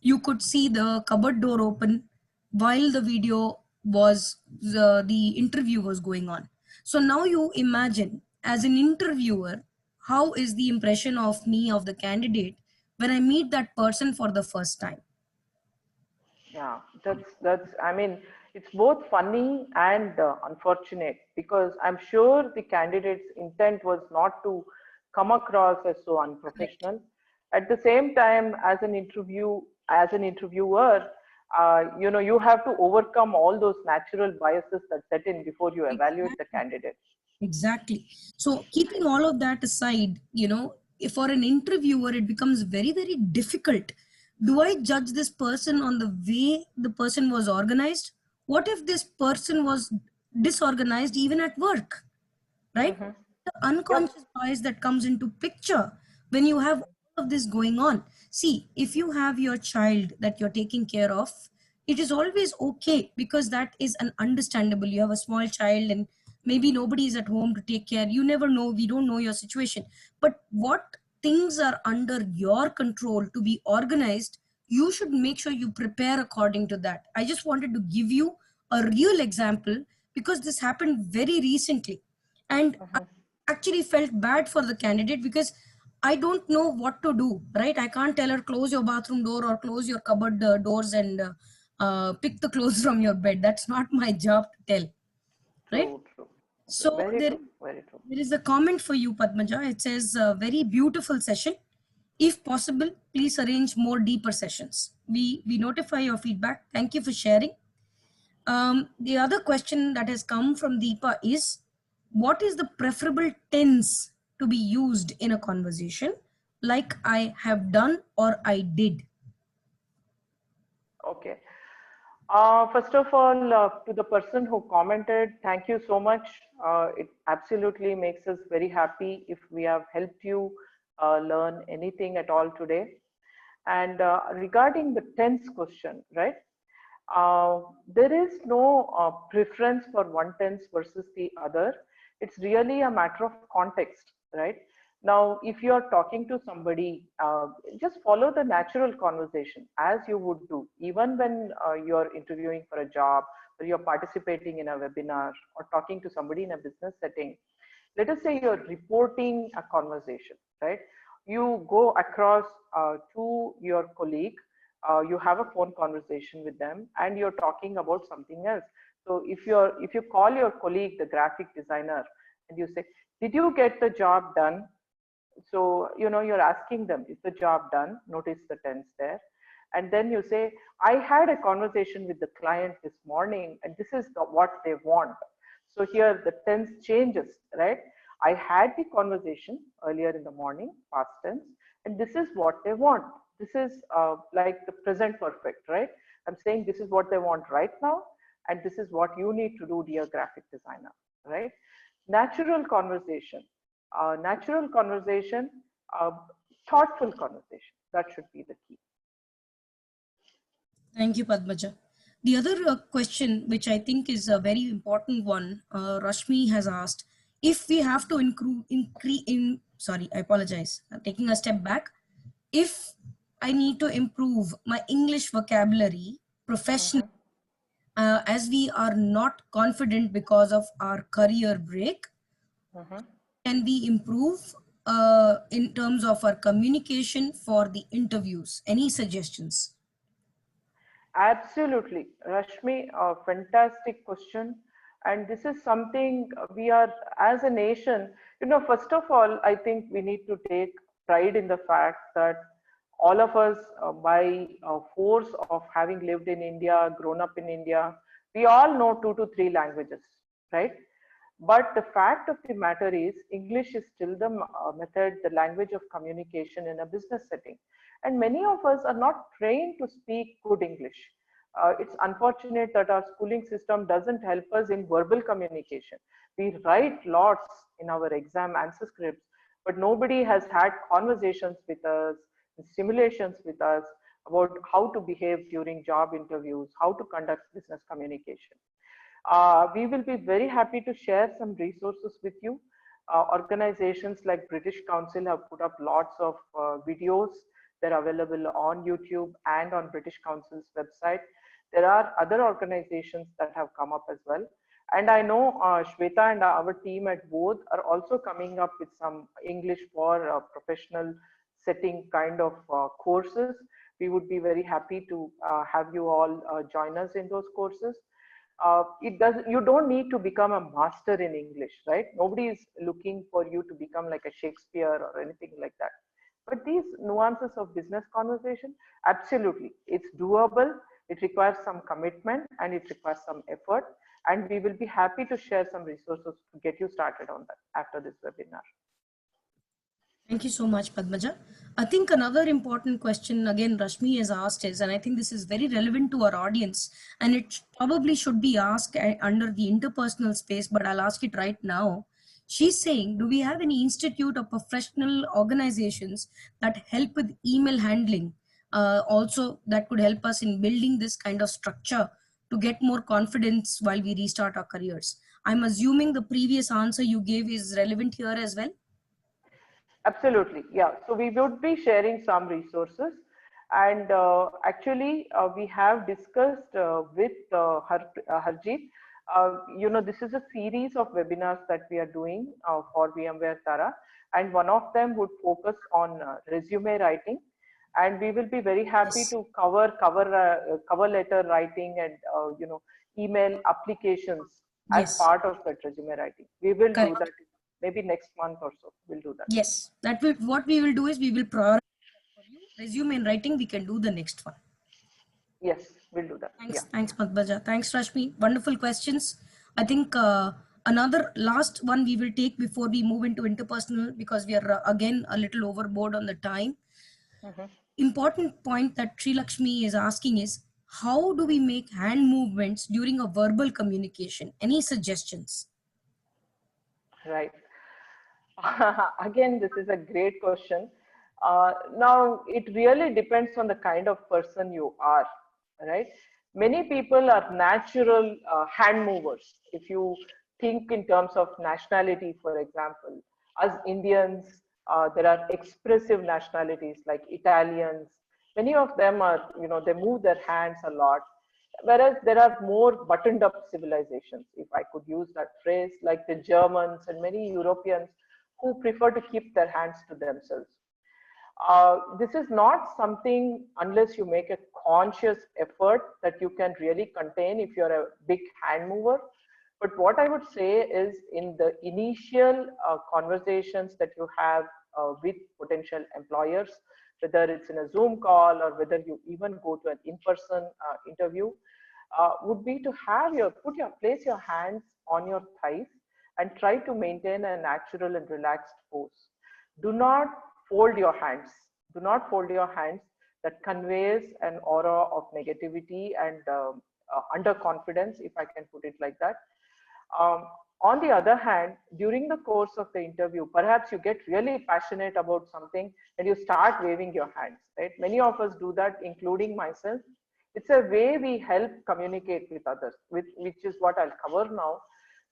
you could see the cupboard door open while the video was the interview was going on. So now you imagine, as an interviewer, how is the impression of me, of the candidate, when I meet that person for the first time. Yeah, that's I mean, it's both funny and unfortunate, because I'm sure the candidate's intent was not to come across as so unprofessional. At the same time, as an interviewer, you have to overcome all those natural biases that set in before you evaluate the candidate. Exactly. So, keeping all of that aside, if for an interviewer, it becomes very, very difficult. Do I judge this person on the way the person was organized? What if this person was disorganized even at work? Right? Mm-hmm. The Yep. unconscious bias that comes into picture when you have all of this going on. See, if you have your child that you're taking care of, it is always okay because that is an understandable. You have a small child and maybe nobody is at home to take care. You never know. We don't know your situation. But what things are under your control to be organized, you should make sure you prepare according to that. I just wanted to give you a real example because this happened very recently, and I Mm-hmm. actually felt bad for the candidate because I don't know what to do, right? I can't tell her close your bathroom door or close your cupboard doors and pick the clothes from your bed. That's not my job to tell, right? True, true. So Very there, true, very true. there is a comment for you, Padmaja. It says, very beautiful session. If possible, please arrange more deeper sessions. We notify your feedback. Thank you for sharing. The other question that has come from Deepa is, what is the preferable tense to be used in a conversation? Like I have done or I did. Okay. First of all, to the person who commented, thank you so much. It absolutely makes us very happy if we have helped you learn anything at all today. And regarding the tense question, right? There is no preference for one tense versus the other. It's really a matter of context, right? Now, if you're talking to somebody, just follow the natural conversation as you would do, even when you're interviewing for a job or you're participating in a webinar or talking to somebody in a business setting. Let us say you're reporting a conversation, right? You go across to your colleague, you have a phone conversation with them and you're talking about something else. So if you call your colleague, the graphic designer, and you say, did you get the job done? So you're asking them, is the job done? Notice the tense there. And then you say, I had a conversation with the client this morning and this is what they want. So here the tense changes, right? I had the conversation earlier in the morning, past tense, and this is what they want. This is like the present perfect, right? I'm saying this is what they want right now, and this is what you need to do, dear graphic designer, right? Natural conversation, natural conversation, uh, thoughtful conversation. That should be the key. Thank you, Padmaja. The other question, which I think is a very important one, Rashmi has asked, if we have to sorry, I apologize, taking a step back. If I need to improve my English vocabulary professionally, Mhm, as we are not confident because of our career break, mhm. can we improve in terms of our communication for the interviews? Any suggestions? Absolutely. Rashmi, a fantastic question. And this is something we are, as a nation, first of all, I think we need to take pride in the fact that all of us, by force of having lived in India, grown up in India, we all know 2 to 3 languages, right? But the fact of the matter is, English is still the method, the language of communication in a business setting. And many of us are not trained to speak good English. It's unfortunate that our schooling system doesn't help us in verbal communication. We write lots in our exam answer scripts, but nobody has had conversations with us, simulations with us about how to behave during job interviews, how to conduct business communication. We will be very happy to share some resources with you. Organizations like British Council have put up lots of videos. They're available on YouTube and on British Council's website. There are other organizations that have come up as well. And I know Shweta and our team at both are also coming up with some English for professional setting kind of courses. We would be very happy to have you all join us in those courses. You don't need to become a master in English, right? Nobody is looking for you to become like a Shakespeare or anything like that. But these nuances of business conversation, absolutely, it's doable. It requires some commitment and it requires some effort. And we will be happy to share some resources to get you started on that after this webinar. Thank you so much, Padmaja. I think another important question, again, Rashmi has asked is, and I think this is very relevant to our audience, and it probably should be asked under the interpersonal space, but I'll ask it right now. She's saying, do we have any institute or professional organizations that help with email handling? Also, that could help us in building this kind of structure to get more confidence while we restart our careers. I'm assuming the previous answer you gave is relevant here as well. Absolutely, yeah. So we would be sharing some resources, and actually we have discussed with Harjeet. This is a series of webinars that we are doing for VMware Taara, and one of them would focus on resume writing, and we will be very happy Yes. to cover letter writing and email applications as Yes. part of that resume writing. We will do Correct. that maybe next month or so. We'll do that. Yes, that will, what we will do is we will prioritize for you. Resume and writing, we can do the next one. Yes, we'll do that. Yeah. Thanks, Madhbaja. Thanks, Rashmi. Wonderful questions. I think another last one we will take before we move into interpersonal, because we are again a little overboard on the time. Important point that Sri Lakshmi is asking is, how do we make hand movements during a verbal communication? Any suggestions? Right. Again, this is a great question. Now, it really depends on the kind of person you are, right? Many people are natural hand movers. If you think in terms of nationality, for example, as Indians, there are expressive nationalities like Italians. Many of them are, they move their hands a lot. Whereas there are more buttoned up civilizations, if I could use that phrase, like the Germans and many Europeans who prefer to keep their hands to themselves. This is not something, unless you make a conscious effort, that you can really contain if you're a big hand mover. But what I would say is, in the initial conversations that you have with potential employers, whether it's in a Zoom call or whether you even go to an in-person interview, would be to have place your hands on your thighs and try to maintain a natural and relaxed pose. Do not fold your hands. Do not fold your hands. That conveys an aura of negativity and underconfidence, if I can put it like that. On the other hand, during the course of the interview, perhaps you get really passionate about something and you start waving your hands, right? Many of us do that, including myself. It's a way we help communicate with others, which is what I'll cover now.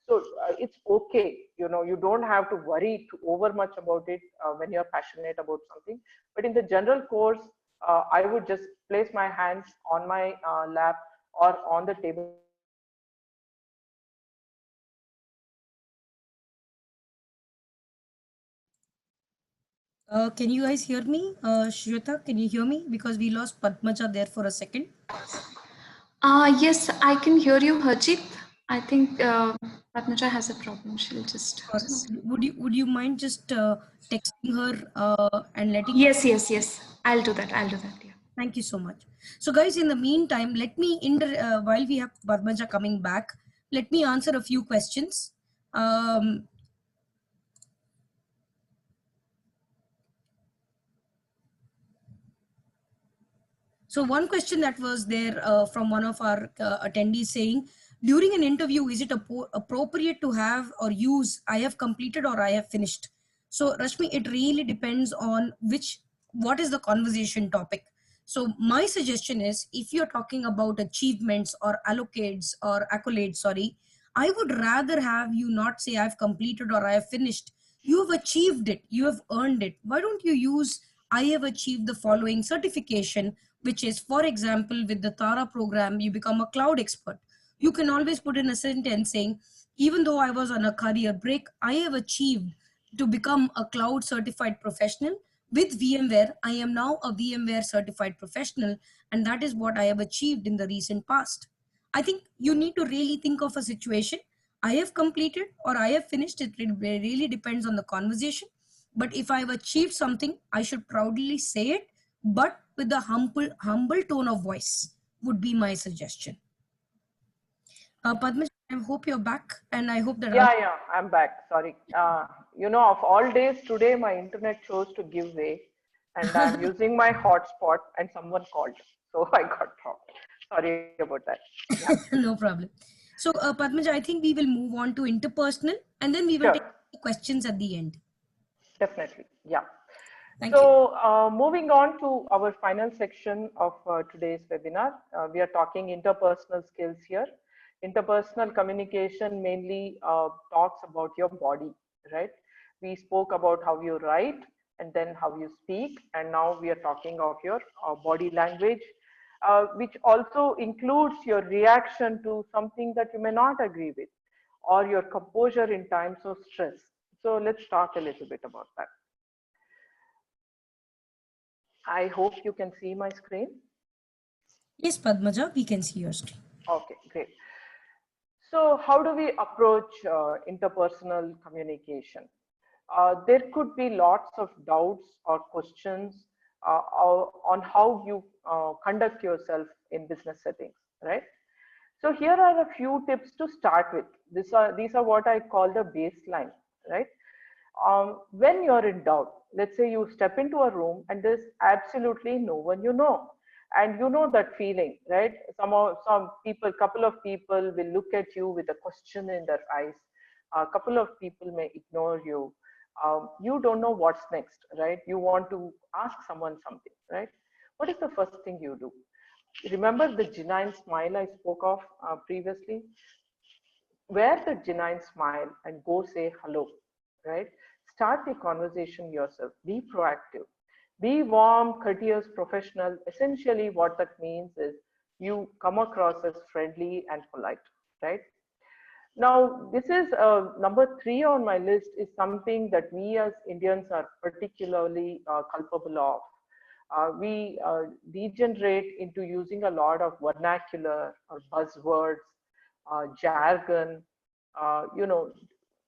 So it's okay, you don't have to worry too over much about it when you're passionate about something. But in the general course, I would just place my hands on my lap or on the table. Can you guys hear me? Shweta, can you hear me? Because we lost Padmaja there for a second. Yes, I can hear you, Harjeet. I think Padmaja has a problem. She'll just. Would you mind just texting her and letting? Yes, yes, yes. I'll do that. I'll do that. Yeah. Thank you so much. So, guys, in the meantime, let me while we have Padmaja coming back, let me answer a few questions. So one question that was there from one of our attendees saying, during an interview, is it appropriate to have or use I have completed or I have finished? So Rashmi, it really depends on what is the conversation topic. So my suggestion is, if you're talking about achievements or accolades, sorry, I would rather have you not say I've completed or I have finished. You have achieved it, you have earned it. Why don't you use I have achieved the following certification, which is, for example, with the Taara program, you become a cloud expert. You can always put in a sentence saying, even though I was on a career break, I have achieved to become a cloud certified professional. With VMware, I am now a VMware certified professional, and that is what I have achieved in the recent past. I think you need to really think of a situation. I have completed or I have finished. It really depends on the conversation. But if I've achieved something, I should proudly say it, but with a humble tone of voice would be my suggestion. Padma, I hope you're back, and I hope that Yeah, I'm back. Sorry. Of all days, today my internet chose to give way, and I'm using my hotspot, and someone called, so I got dropped. Sorry about that. Yeah, no problem. So, Padmaja, I think we will move on to interpersonal, and then we will sure, take questions at the end. definitely. Yeah. Thank you. So, moving on to our final section of today's webinar, we are talking interpersonal skills here. Interpersonal communication mainly talks about your body, right? We spoke about how you write and then how you speak, and now we are talking of your body language, which also includes your reaction to something that you may not agree with, or your composure in times of stress. So, let's talk a little bit about that. I hope you can see my screen. Yes, Padmaja, we can see your screen. Okay, great. So how do we approach interpersonal communication? There could be lots of doubts or questions on how you conduct yourself in business settings, right? So here are a few tips to start with. These are what I call the baseline, right? When you're in doubt, let's say you step into a room and there's absolutely no one you know, and you know that feeling, right? Some people, couple of people will look at you with a question in their eyes. A couple of people may ignore you. You don't know what's next, right? You want to ask someone something, right? What is the first thing you do? Remember the genuine smile I spoke of previously? Wear the genuine smile and go say hello, right? Start the conversation yourself. Be proactive. Be warm, courteous, professional. Essentially, what that means is you come across as friendly and polite, right? Now, this is number 3 on my list is something that we as Indians are particularly culpable of. We degenerate into using a lot of vernacular or buzzwords, jargon. You know,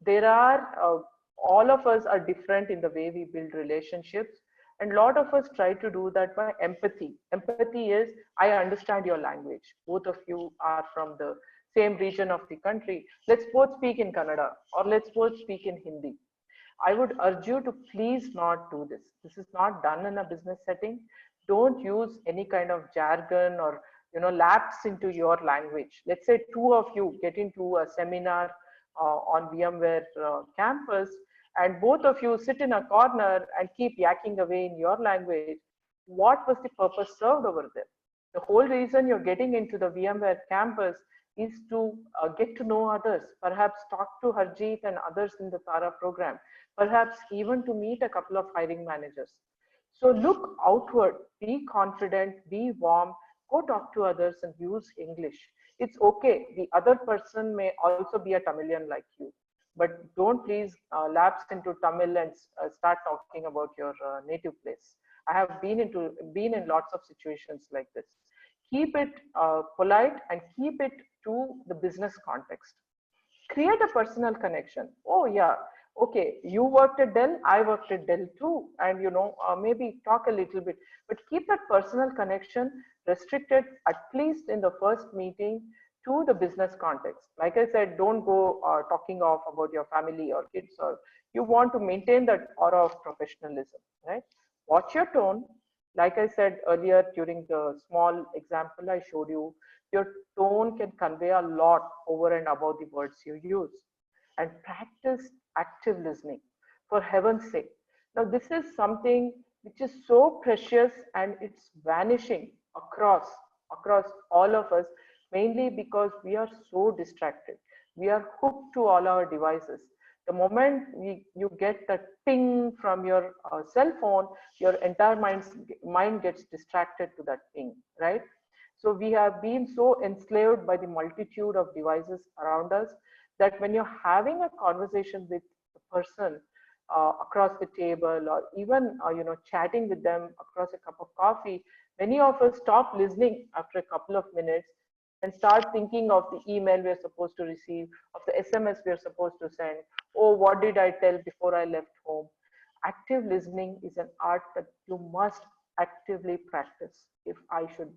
there are all of us are different in the way we build relationships, and a lot of us try to do that by empathy. Empathy is I understand your language. Both of you are from the same region of the country. Let's both speak in Kannada or let's both speak in Hindi. I would urge you to please not do this. This is not done in a business setting. Don't use any kind of jargon or lapse into your language. Let's say two of you get into a seminar on VMware campus, and both of you sit in a corner and keep yakking away in your language. What was the purpose served over there? The whole reason you're getting into the VMware campus is to get to know others, perhaps talk to Harjeet and others in the Taara program, perhaps even to meet a couple of hiring managers. So look outward, be confident, be warm, go talk to others and use English. It's okay. The other person may also be a Tamilian like you, but don't please lapse into Tamil and start talking about your native place. I have been in lots of situations like this. Keep it polite and keep it to the business context. Create a personal connection. Oh yeah, okay, you worked at Dell, I worked at Dell too, and maybe talk a little bit, but keep that personal connection restricted at least in the first meeting to the business context. Like I said, don't go talking off about your family or kids, or you want to maintain that aura of professionalism, right? Watch your tone. Like I said earlier during the small example I showed you, your tone can convey a lot over and above the words you use. And practice active listening, for heaven's sake. Now, this is something which is so precious and it's vanishing across all of us, mainly because we are so distracted. We are hooked to all our devices. The moment you get that ping from your cell phone, your entire mind gets distracted to that ping, right? So we have been so enslaved by the multitude of devices around us that when you're having a conversation with a person across the table, or even chatting with them across a cup of coffee, many of us stop listening after a couple of minutes and start thinking of the email we're supposed to receive, of the SMS we're supposed to send. Oh, what did I tell before I left home? Active listening is an art that you must actively practice. If I should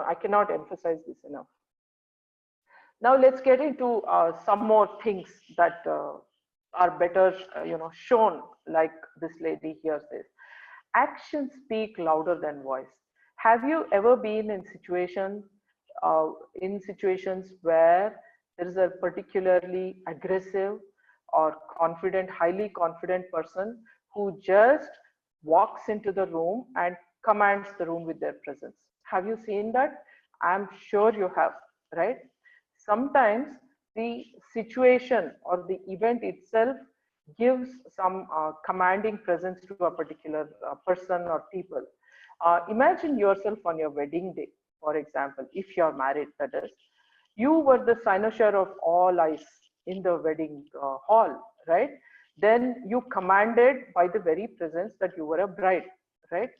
I cannot emphasize this enough. Now let's get into some more things that are better, shown, like this lady here says. Actions speak louder than voice. Have you ever been in situations where there is a particularly aggressive or confident, highly confident person who just walks into the room and commands the room with their presence? Have you seen that? I'm sure you have, right? Sometimes the situation or the event itself gives some commanding presence to a particular person or people. Imagine yourself on your wedding day, for example, if you're married, that is. You were the cynosure of all eyes in the wedding hall, right? Then you commanded by the very presence that you were a bride, right?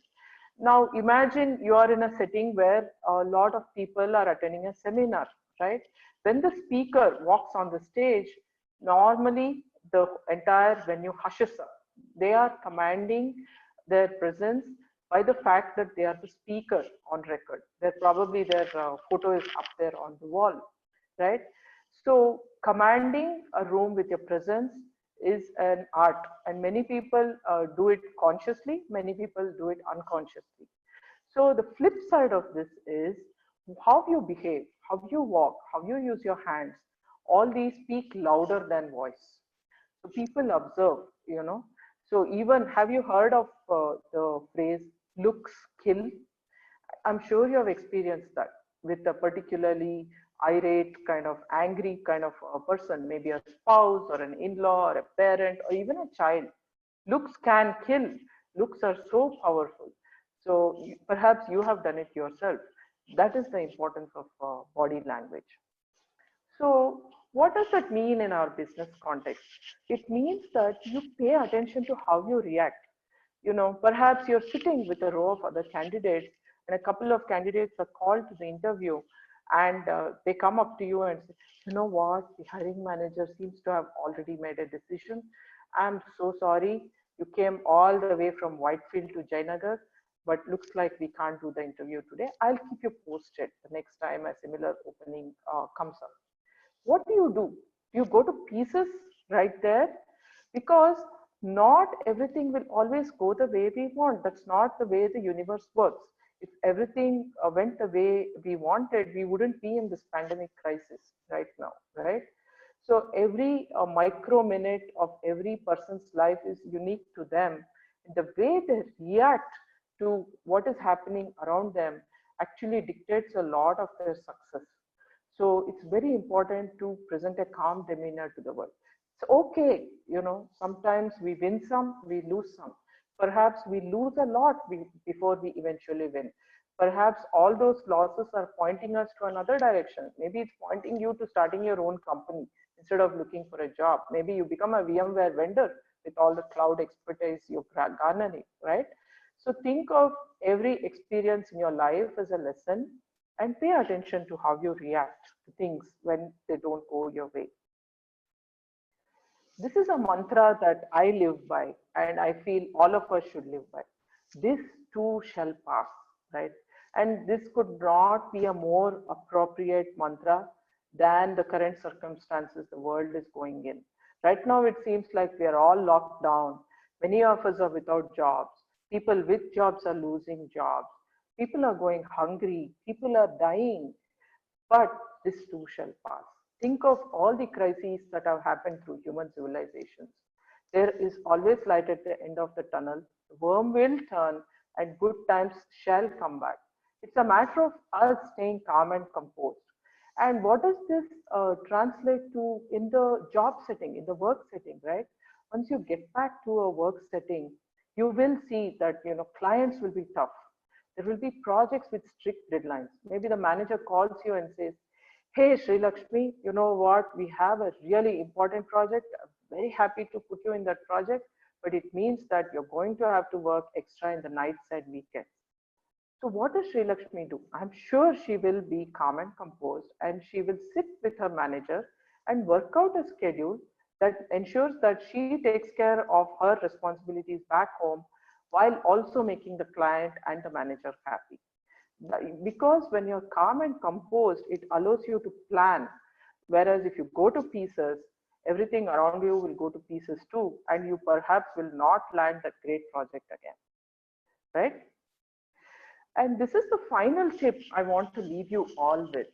Now imagine you are in a setting where a lot of people are attending a seminar, right? When the speaker walks on the stage, normally the entire venue hushes up. They are commanding their presence by the fact that they are the speaker on record. They're probably their photo is up there on the wall, right? So commanding a room with your presence is an art, and many people do it consciously, many people do it unconsciously. So the flip side of this is how you behave, how you walk, how you use your hands. All these speak louder than voice. So people observe, So even, have you heard of the phrase looks kill? I'm sure you have experienced that with a particularly irate, kind of angry kind of a person, maybe a spouse or an in-law or a parent or even a child. Looks can kill. Looks are so powerful. So perhaps you have done it yourself. That is the importance of body language. So what does that mean in our business context? It means that you pay attention to how you react. Perhaps you're sitting with a row of other candidates, and a couple of candidates are called to the interview, and they come up to you and say, you know what, the hiring manager seems to have already made a decision. I'm so sorry, you came all the way from Whitefield to Jainagar, but looks like we can't do the interview today. I'll keep you posted the next time a similar opening comes up. What do you do? You go to pieces right there, because not everything will always go the way we want. That's not the way the universe works. If everything went the way we wanted, we wouldn't be in this pandemic crisis right now, right? So every micro minute of every person's life is unique to them. The way they react to what is happening around them actually dictates a lot of their success. So it's very important to present a calm demeanor to the world. It's okay, sometimes we win some, we lose some. Perhaps we lose a lot before we eventually win. Perhaps all those losses are pointing us to another direction. Maybe it's pointing you to starting your own company instead of looking for a job. Maybe you become a VMware vendor with all the cloud expertise you're garnering, right? So think of every experience in your life as a lesson, and pay attention to how you react to things when they don't go your way. This is a mantra that I live by, and I feel all of us should live by. This too shall pass, right? And this could not be a more appropriate mantra than the current circumstances the world is going in. Right now, it seems like we are all locked down. Many of us are without jobs. People with jobs are losing jobs. People are going hungry. People are dying. But this too shall pass. Think of all the crises that have happened through human civilizations. There is always light at the end of the tunnel. The worm will turn and good times shall come back. It's a matter of us staying calm and composed. And what does this translate to in the job setting, in the work setting, right? Once you get back to a work setting, you will see that clients will be tough. There will be projects with strict deadlines. Maybe the manager calls you and says, hey, Sri Lakshmi, you know what? We have a really important project. I'm very happy to put you in that project, but it means that you're going to have to work extra in the nights and weekends. So what does Sri Lakshmi do? I'm sure she will be calm and composed, and she will sit with her manager and work out a schedule that ensures that she takes care of her responsibilities back home while also making the client and the manager happy. Because when you're calm and composed, it allows you to plan. Whereas if you go to pieces, everything around you will go to pieces too, and you perhaps will not land that great project again, right? And this is the final tip I want to leave you all with.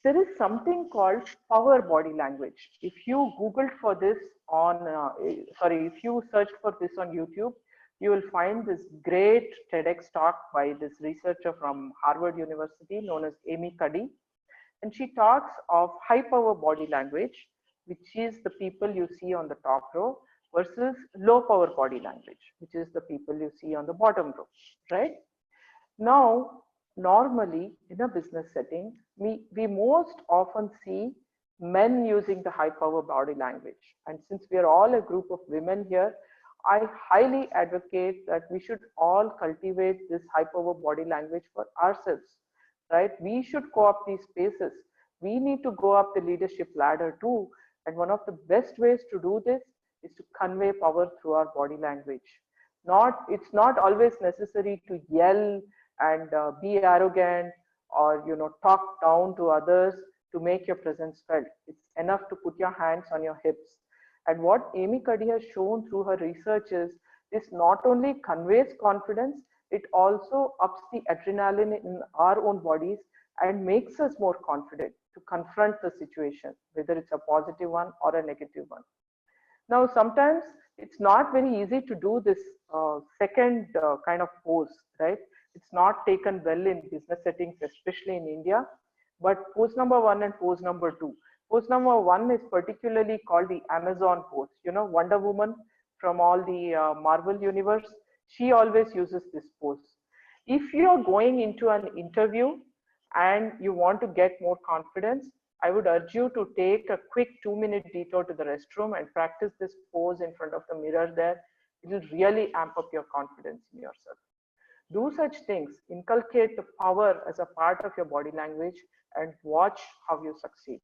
There is something called power body language. If you Googled for this on, if you searched for this on YouTube, you will find this great TEDx talk by this researcher from Harvard University known as Amy Cuddy. And she talks of high power body language, which is the people you see on the top row, versus low power body language, which is the people you see on the bottom row, right? Now, normally in a business setting, we most often see men using the high power body language. And since we are all a group of women here, I highly advocate that we should all cultivate this high power body language for ourselves, right? We should go up these spaces. We need to go up the leadership ladder too. And one of the best ways to do this is to convey power through our body language. It's not always necessary to yell and be arrogant or talk down to others to make your presence felt. It's enough to put your hands on your hips. And what Amy Cuddy has shown through her research is this not only conveys confidence, it also ups the adrenaline in our own bodies and makes us more confident to confront the situation, whether it's a positive one or a negative one. Now, sometimes it's not very easy to do this second kind of pose, right? It's not taken well in business settings, especially in India. But pose number one and pose number two. Pose number one is particularly called the Amazon pose. Wonder Woman from all the Marvel universe, she always uses this pose. If you're going into an interview and you want to get more confidence, I would urge you to take a quick 2-minute detour to the restroom and practice this pose in front of the mirror there. It will really amp up your confidence in yourself. Do such things, inculcate the power as a part of your body language and watch how you succeed.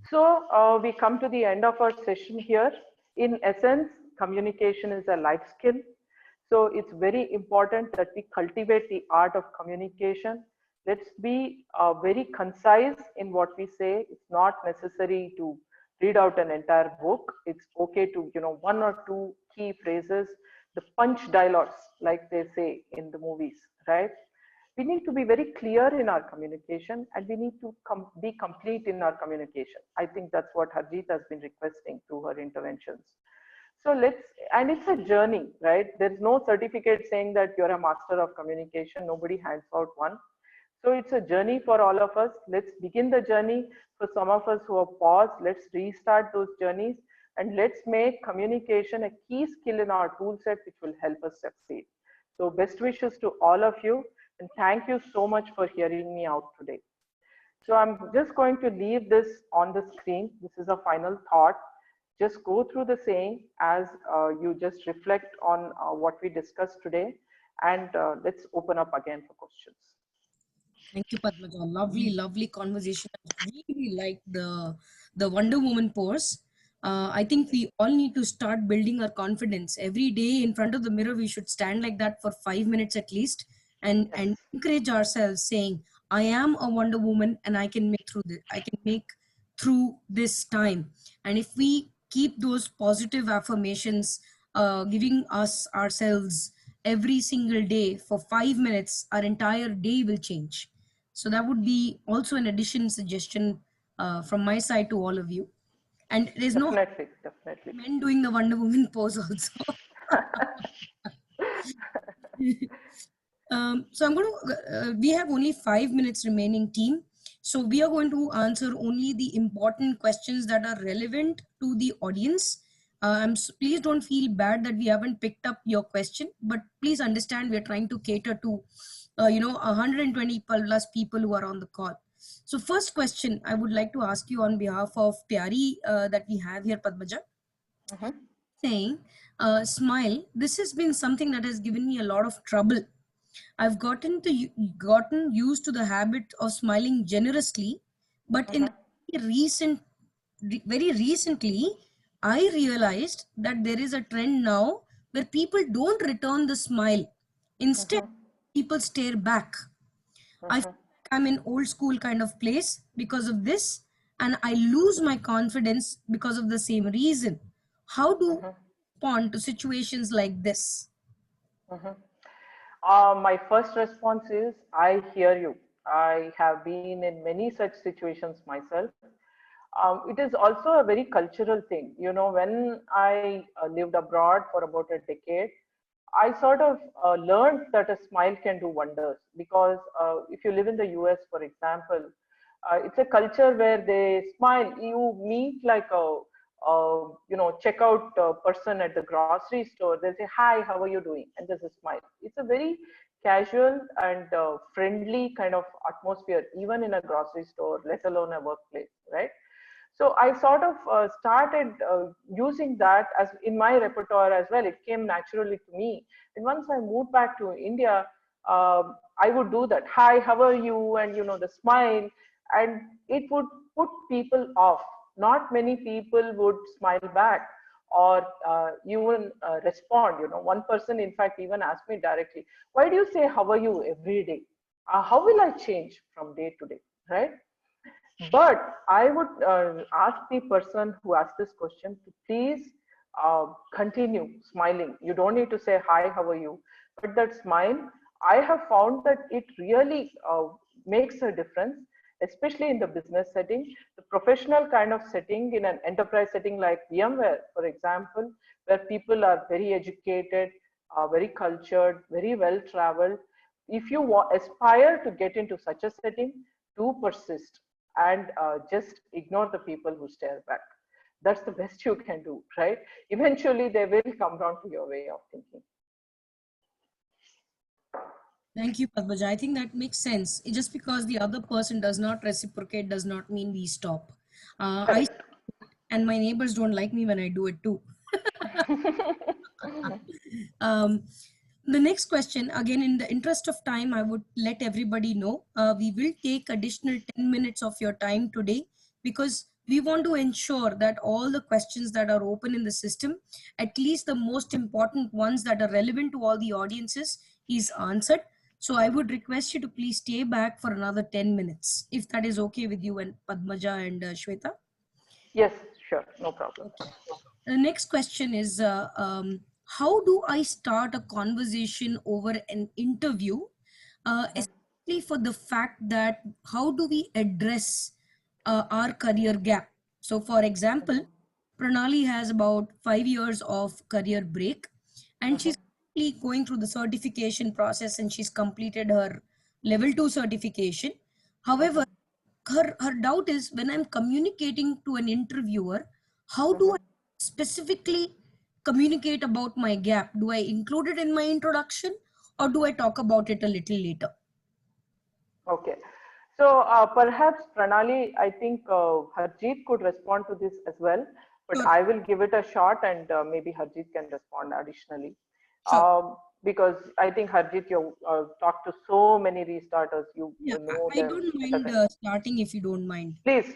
So we come to the end of our session here. In essence, communication is a life skill. So it's very important that we cultivate the art of communication. Let's be very concise in what we say. It's not necessary to read out an entire book. It's okay to, one or two key phrases, the punch dialogues, like they say in the movies, right? We need to be very clear in our communication, and we need to be complete in our communication. I think that's what Harjeet has been requesting through her interventions. So and it's a journey, right? There's no certificate saying that you're a master of communication. Nobody hands out one. So it's a journey for all of us. Let's begin the journey. For some of us who have paused, let's restart those journeys, and let's make communication a key skill in our tool set, which will help us succeed. So best wishes to all of you, and thank you so much for hearing me out today. So I'm just going to leave this on the screen. This is a final thought. Just go through the saying as you just reflect on what we discussed today, and let's open up again for questions. Thank you, Padmaja. Lovely, lovely conversation. I really like the Wonder Woman pose. I think we all need to start building our confidence. Every day in front of the mirror, we should stand like that for 5 minutes at least, and encourage ourselves, saying, "I am a Wonder Woman, and I can make through this. I can make through this time." And if we keep those positive affirmations, giving us ourselves every single day for 5 minutes, our entire day will change. So that would be also an addition suggestion from my side to all of you. And there's definitely men doing the Wonder Woman pose also. So I'm going to, we have only 5 minutes remaining, team. So we are going to answer only the important questions that are relevant to the audience. Please don't feel bad that we haven't picked up your question, but please understand we're trying to cater to 120 plus people who are on the call. So first question I would like to ask you on behalf of Pyari that we have here, Padmaja. Saying, smile, this has been something that has given me a lot of trouble. I've gotten used to the habit of smiling generously, but in very recently, I realized that there is a trend now where people don't return the smile. Instead, people stare back. I feel like I'm in old school kind of place because of this, and I lose my confidence because of the same reason. How do you respond to situations like this? My first response is I hear you. I have been in many such situations myself. It is also a very cultural thing. You know, when I lived abroad for about a decade, I sort of learned that a smile can do wonders because if you live in the US, for example, it's a culture where they smile. You meet like a checkout person at the grocery store. They say, "Hi, how are you doing?" And there's a smile. It's a very casual and friendly kind of atmosphere, even in a grocery store, let alone a workplace, right? So I sort of started using that as in my repertoire as well. It came naturally to me. And once I moved back to India, I would do that. Hi, how are you? And you know, the smile, and it would put people off. Not many people would smile back or even respond. You know, one person, in fact, even asked me directly, "Why do you say how are you every day? How will I change from day to day?" Right? But I would ask the person who asked this question to please continue smiling. You don't need to say, "Hi, how are you?" But that smile, I have found that it really makes a difference, especially in the business setting. The professional kind of setting, in an enterprise setting like VMware, for example, where people are very educated, very cultured, very well traveled. If you aspire to get into such a setting, do persist and just ignore the people who stare back. That's the best you can do, right? Eventually, they will come down to your way of thinking. Thank you, Padmaja. I think that makes sense. Just because the other person does not reciprocate does not mean we stop. I Correct. and my neighbors don't like me when I do it too. um, the next question, again, in the interest of time, I would let everybody know we will take additional 10 minutes of your time today because we want to ensure that all the questions that are open in the system, at least the most important ones that are relevant to all the audiences, is answered. So I would request you to please stay back for another 10 minutes, if that is okay with you and Padmaja and Shweta. Yes, sure, no problem. Okay. The next question is how do I start a conversation over an interview, especially for the fact that how do we address our career gap? So, for example, Pranali has about 5 years of career break and she's currently going through the certification process and she's completed her level 2 certification. However, her doubt is when I'm communicating to an interviewer, how do I specifically communicate about my gap? Do I include it in my introduction or do I talk about it a little later? Okay. So perhaps Pranali, I think Harjeet could respond to this as well, but Sure, I will give it a shot and maybe Harjeet can respond additionally. sure. Because I think Harjeet, you talked to so many restarters, Yeah, you know I them don't better mind than me. starting if you don't mind. Please,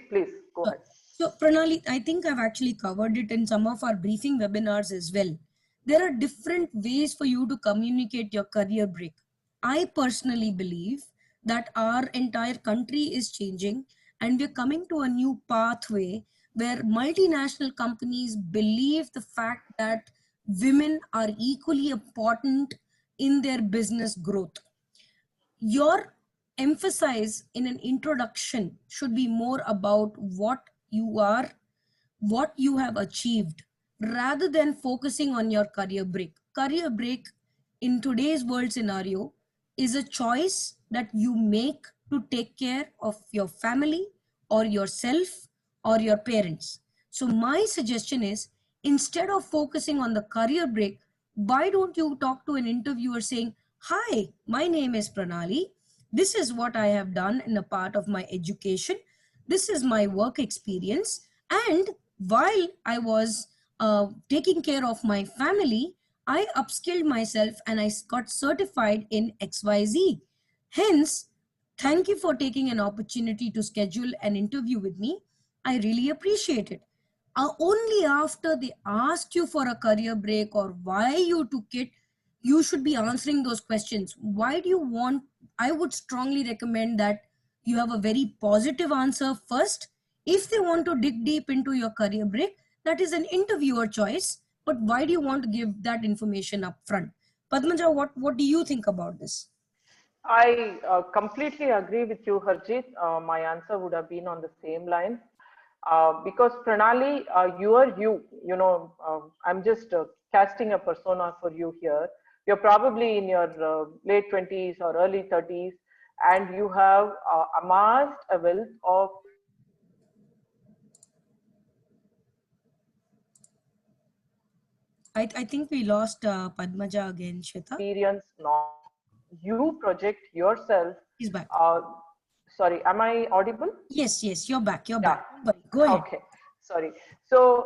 go Sure. ahead. So, Pranali, I think I've actually covered it in some of our briefing webinars as well. There are different ways for you to communicate your career break. I personally believe that our entire country is changing and we're coming to a new pathway where multinational companies believe the fact that women are equally important in their business growth. Your emphasis in an introduction should be more about what you are, what you have achieved, rather than focusing on your career break. Career break in today's world scenario is a choice that you make to take care of your family or yourself or your parents. So, my suggestion is instead of focusing on the career break, why don't you talk to an interviewer saying, "Hi, my name is Pranali. This is what I have done in a part of my education. This is my work experience. And while I was taking care of my family, I upskilled myself and I got certified in XYZ. Hence, thank you for taking an opportunity to schedule an interview with me. I really appreciate it. Only after they ask you for a career break or why you took it, you should be answering those questions. Why do you want? I would strongly recommend that you have a very positive answer first. If they want to dig deep into your career break, that is an interviewer choice. But why do you want to give that information up front? Padmaja, what do you think about this? I completely agree with you, Harjit. My answer would have been on the same line. Because Pranali, you are you. I'm just casting a persona for you here. You're probably in your late 20s or early 30s, and you have amassed a wealth of I think we lost Padmaja again, Shweta. experience, knowledge. You project yourself. He's back. Uh, Sorry, am I audible? Yes, you're back. You're Yeah. back. Go ahead. Okay. Sorry. So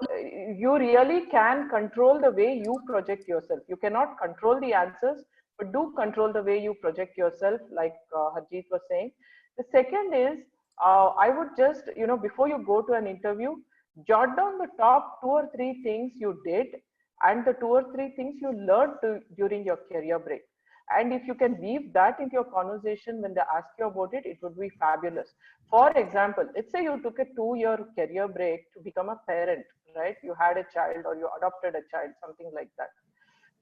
you really can control the way you project yourself. You cannot control the answers, but do control the way you project yourself, like Harjeet was saying. The second is, I would just, before you go to an interview, jot down the top 2 or 3 things you did and the 2 or 3 things you learned during your career break. And if you can weave that into your conversation when they ask you about it, it would be fabulous. For example, let's say you took a 2 year career break to become a parent, right? You had a child or you adopted a child, something like that.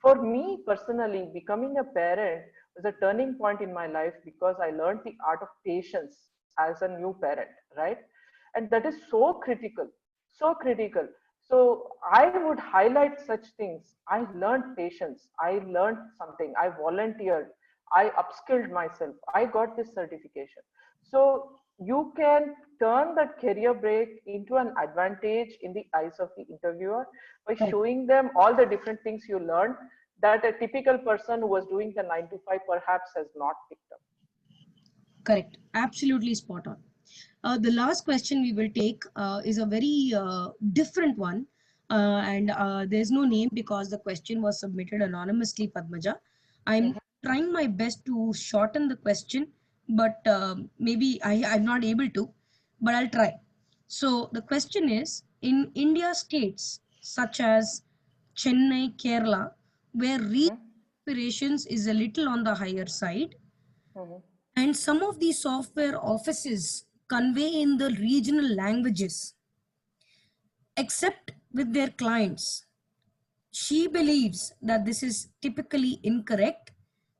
For me personally, becoming a parent was a turning point in my life because I learned the art of patience as a new parent, right? And that is so critical, so critical. So I would highlight such things. I learned patience. I learned something. I volunteered. I upskilled myself. I got this certification. So you can turn that career break into an advantage in the eyes of the interviewer by Correct. showing them all the different things you learned that a typical person who was doing the 9 to 5 perhaps has not picked up. Correct. Absolutely spot on. The last question we will take is a very different one. And there's no name because the question was submitted anonymously, Padmaja. I'm Mhm. trying my best to shorten the question, but maybe I'm not able to, but I'll try. So the question is, in India states such as Chennai, Kerala, where Mhm. re-aspirations is a little on the higher side, Mhm. and some of the software offices convey in the regional languages, except with their clients. She believes that this is typically incorrect.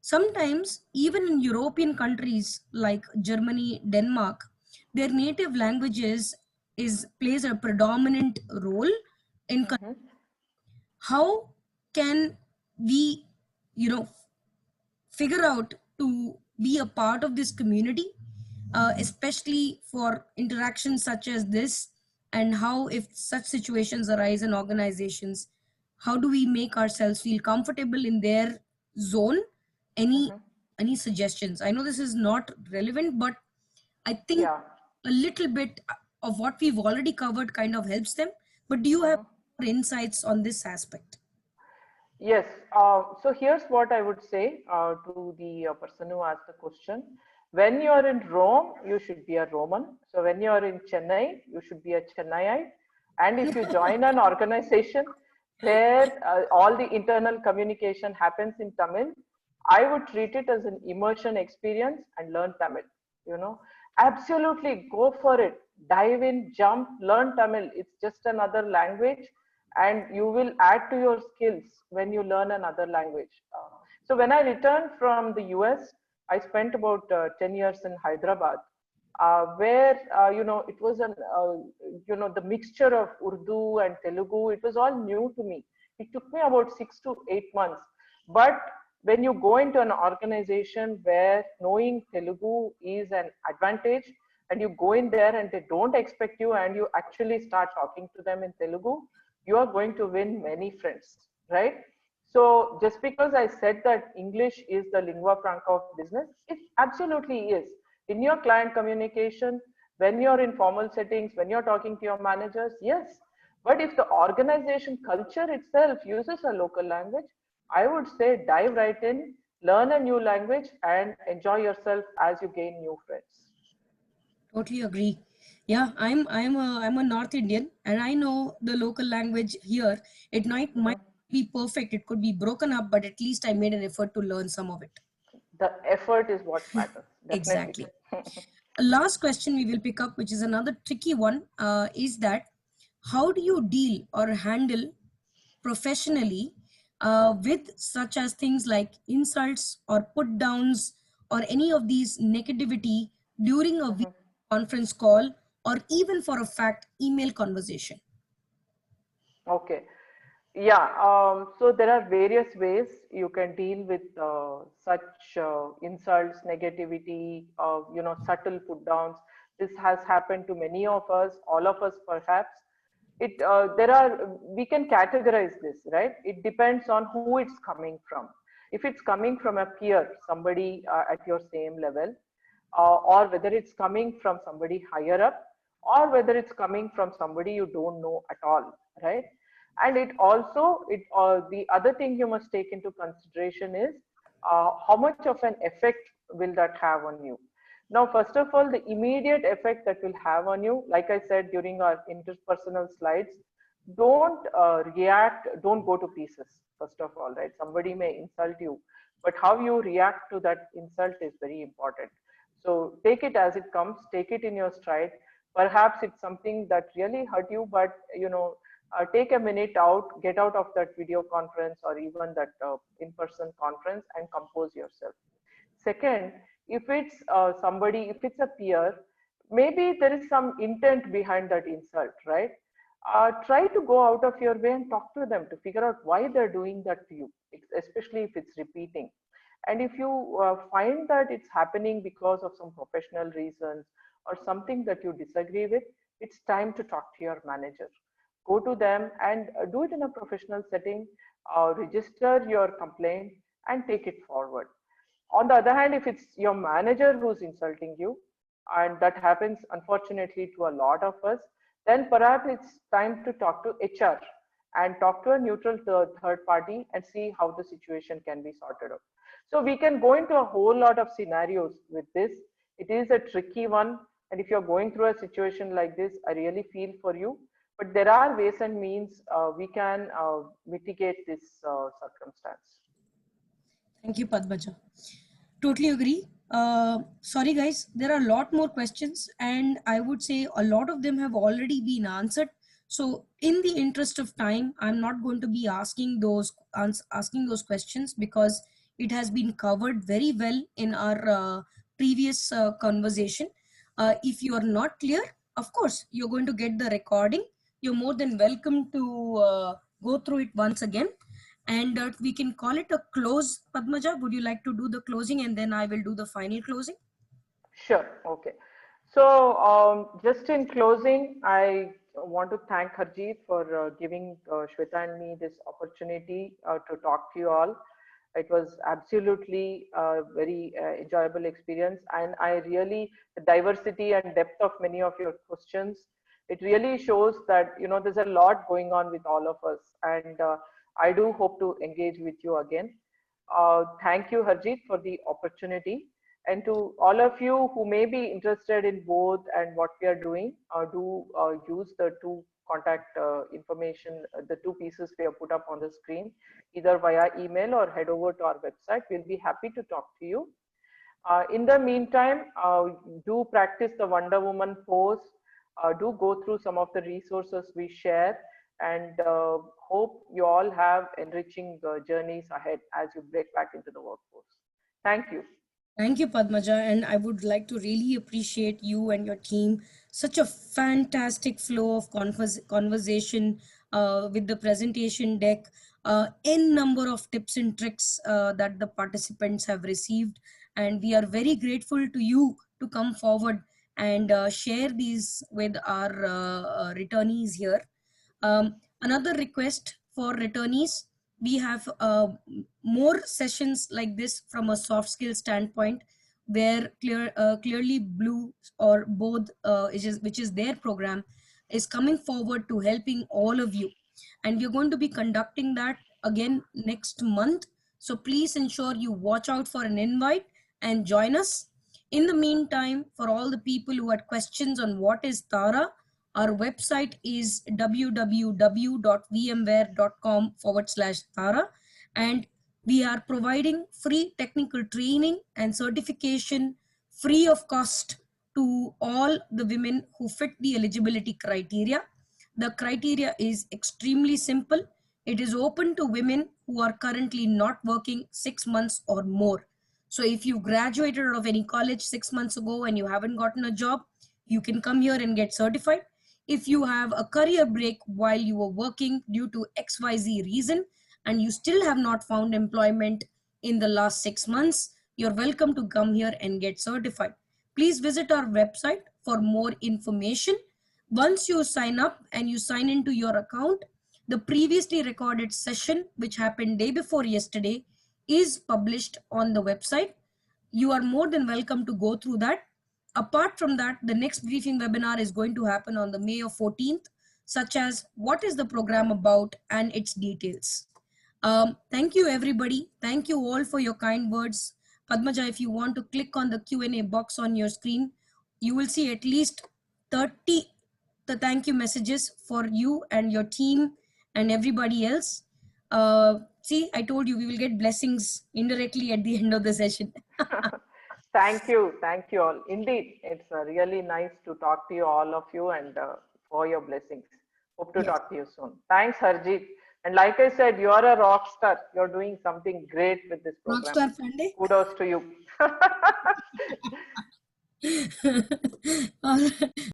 Sometimes, even in European countries like Germany, Denmark, their native languages is plays a predominant role in Mhm. how can we, you know, figure out to be a part of this community, especially for interactions such as this, and how if such situations arise in organizations, how do we make ourselves feel comfortable in their zone? any Mhm. any suggestions? I know this is not relevant, but I think Yeah. a little bit of what we've already covered kind of helps them. But do you have Mhm. more insights on this aspect? Yes. So here's what I would say to the person who asked the question. When you're in Rome, you should be a Roman. So when you're in Chennai, you should be a Chennaiite. And if you join an organization where all the internal communication happens in Tamil, I would treat it as an immersion experience and learn Tamil. You know, absolutely go for it. Dive in, jump, learn Tamil. It's just another language and you will add to your skills when you learn another language. So when I returned from the US, I spent about 10 years in Hyderabad, where it was the mixture of Urdu and Telugu. It was all new to me. It took me about 6 to 8 months, but when you go into an organization where knowing Telugu is an advantage, and you go in there and they don't expect you, and you actually start talking to them in Telugu, you are going to win many friends, right? So just because I said that English is the lingua franca of business, it absolutely is. In your client communication, when you're in formal settings, when you're talking to your managers, yes. But if the organization culture itself uses a local language, I would say dive right in, learn a new language, and enjoy yourself as you gain new friends. Totally agree. Yeah, I'm a North Indian, and I know the local language here. It might Mhm. be perfect. It could be broken up, but at least I made an effort to learn some of it. The effort is what matters, definitely. Exactly. A last question we will pick up, which is another tricky one, is that how do you deal or handle professionally with such as things like insults or put downs or any of these negativity during a video conference call or even for a fact email conversation? Okay. Yeah, so there are various ways you can deal with such insults, negativity, subtle put downs. This has happened to many of us, all of us perhaps. We can categorize this, right? It depends on who it's coming from. If it's coming from a peer, somebody at your same level, or whether it's coming from somebody higher up, or whether it's coming from somebody you don't know at all, right? And the other thing you must take into consideration is how much of an effect will that have on you. Now, first of all, the immediate effect that will have on you, like I said during our interpersonal slides, don't go to pieces, first of all, right? Somebody may insult you, but how you react to that insult is very important. So take it as it comes, take it in your stride. Perhaps it's something that really hurt you, but take a minute out, get out of that video conference or even that in-person conference and compose yourself. Second, if it's a peer, maybe there is some intent behind that insult, right? Try to go out of your way and talk to them to figure out why they're doing that to you, especially if it's repeating. And if you find that it's happening because of some professional reasons or something that you disagree with, it's time to talk to your manager. Go to them and do it in a professional setting, register your complaint and take it forward. On the other hand, if it's your manager who's insulting you, and that happens unfortunately to a lot of us, then perhaps it's time to talk to HR and talk to a neutral third party and see how the situation can be sorted out. So we can go into a whole lot of scenarios with this. It is a tricky one. And if you're going through a situation like this, I really feel for you. But there are ways and means we can mitigate this circumstance. Thank you, Padmaja. Totally agree. Sorry, guys, there are a lot more questions, and I would say a lot of them have already been answered. So, in the interest of time, I'm not going to be asking those questions because it has been covered very well in our previous conversation. If you are not clear, of course, you're going to get the recording. You're more than welcome to go through it once again. And we can call it a close. Padmaja, would you like to do the closing and then I will do the final closing? Sure. Okay. So just in closing, I want to thank Harjeet for giving Shweta and me this opportunity to talk to you all. It was absolutely a very enjoyable experience, and the diversity and depth of many of your questions, it really shows that there's a lot going on with all of us, and I do hope to engage with you again. Thank you, Harjeet, for the opportunity. And to all of you who may be interested in both and what we are doing, do use the two contact information, the two pieces we have put up on the screen, either via email or head over to our website. We'll be happy to talk to you. In the meantime, do practice the Wonder Woman pose. Do go through some of the resources we share, and hope you all have enriching journeys ahead as you break back into the workforce. Thank you. Thank you, Padmaja. And I would like to really appreciate you and your team. Such a fantastic flow of conversation with the presentation deck. N number of tips and tricks that the participants have received. And we are very grateful to you to come forward and share these with our returnees here. Another request for returnees, we have more sessions like this from a soft skill standpoint, where clearly blue or both which is their program, is coming forward to helping all of you, and we're going to be conducting that again next month. So please ensure you watch out for an invite and join us. In the meantime, for all the people who had questions on what is Taara, our website is www.vmware.com/Taara, and we are providing free technical training and certification free of cost to all the women who fit the eligibility criteria. The criteria is extremely simple. It is open to women who are currently not working 6 months or more. So if you graduated out of any college 6 months ago and you haven't gotten a job, you can come here and get certified. If you have a career break while you were working due to XYZ reason and you still have not found employment in the last 6 months, you're welcome to come here and get certified. Please visit our website for more information. Once you sign up and you sign into your account, the previously recorded session, which happened day before yesterday, is published on the website. You are more than welcome to go through that. Apart from that, the next briefing webinar is going to happen on the May of 14th, such as what is the program about and its details. Thank you, everybody. Thank you all for your kind words. Padmaja, if you want to click on the Q&A box on your screen, you will see at least 30 the thank you messages for you and your team and everybody else. See, I told you we will get blessings indirectly at the end of the session. Thank you. Thank you all. Indeed, it's really nice to talk to you, all of you, and for your blessings. Hope to Yes. talk to you soon. Thanks, Harjeet. And like I said, you are a rock star. You're doing something great with this program. Rockstar Sunday. Kudos to you.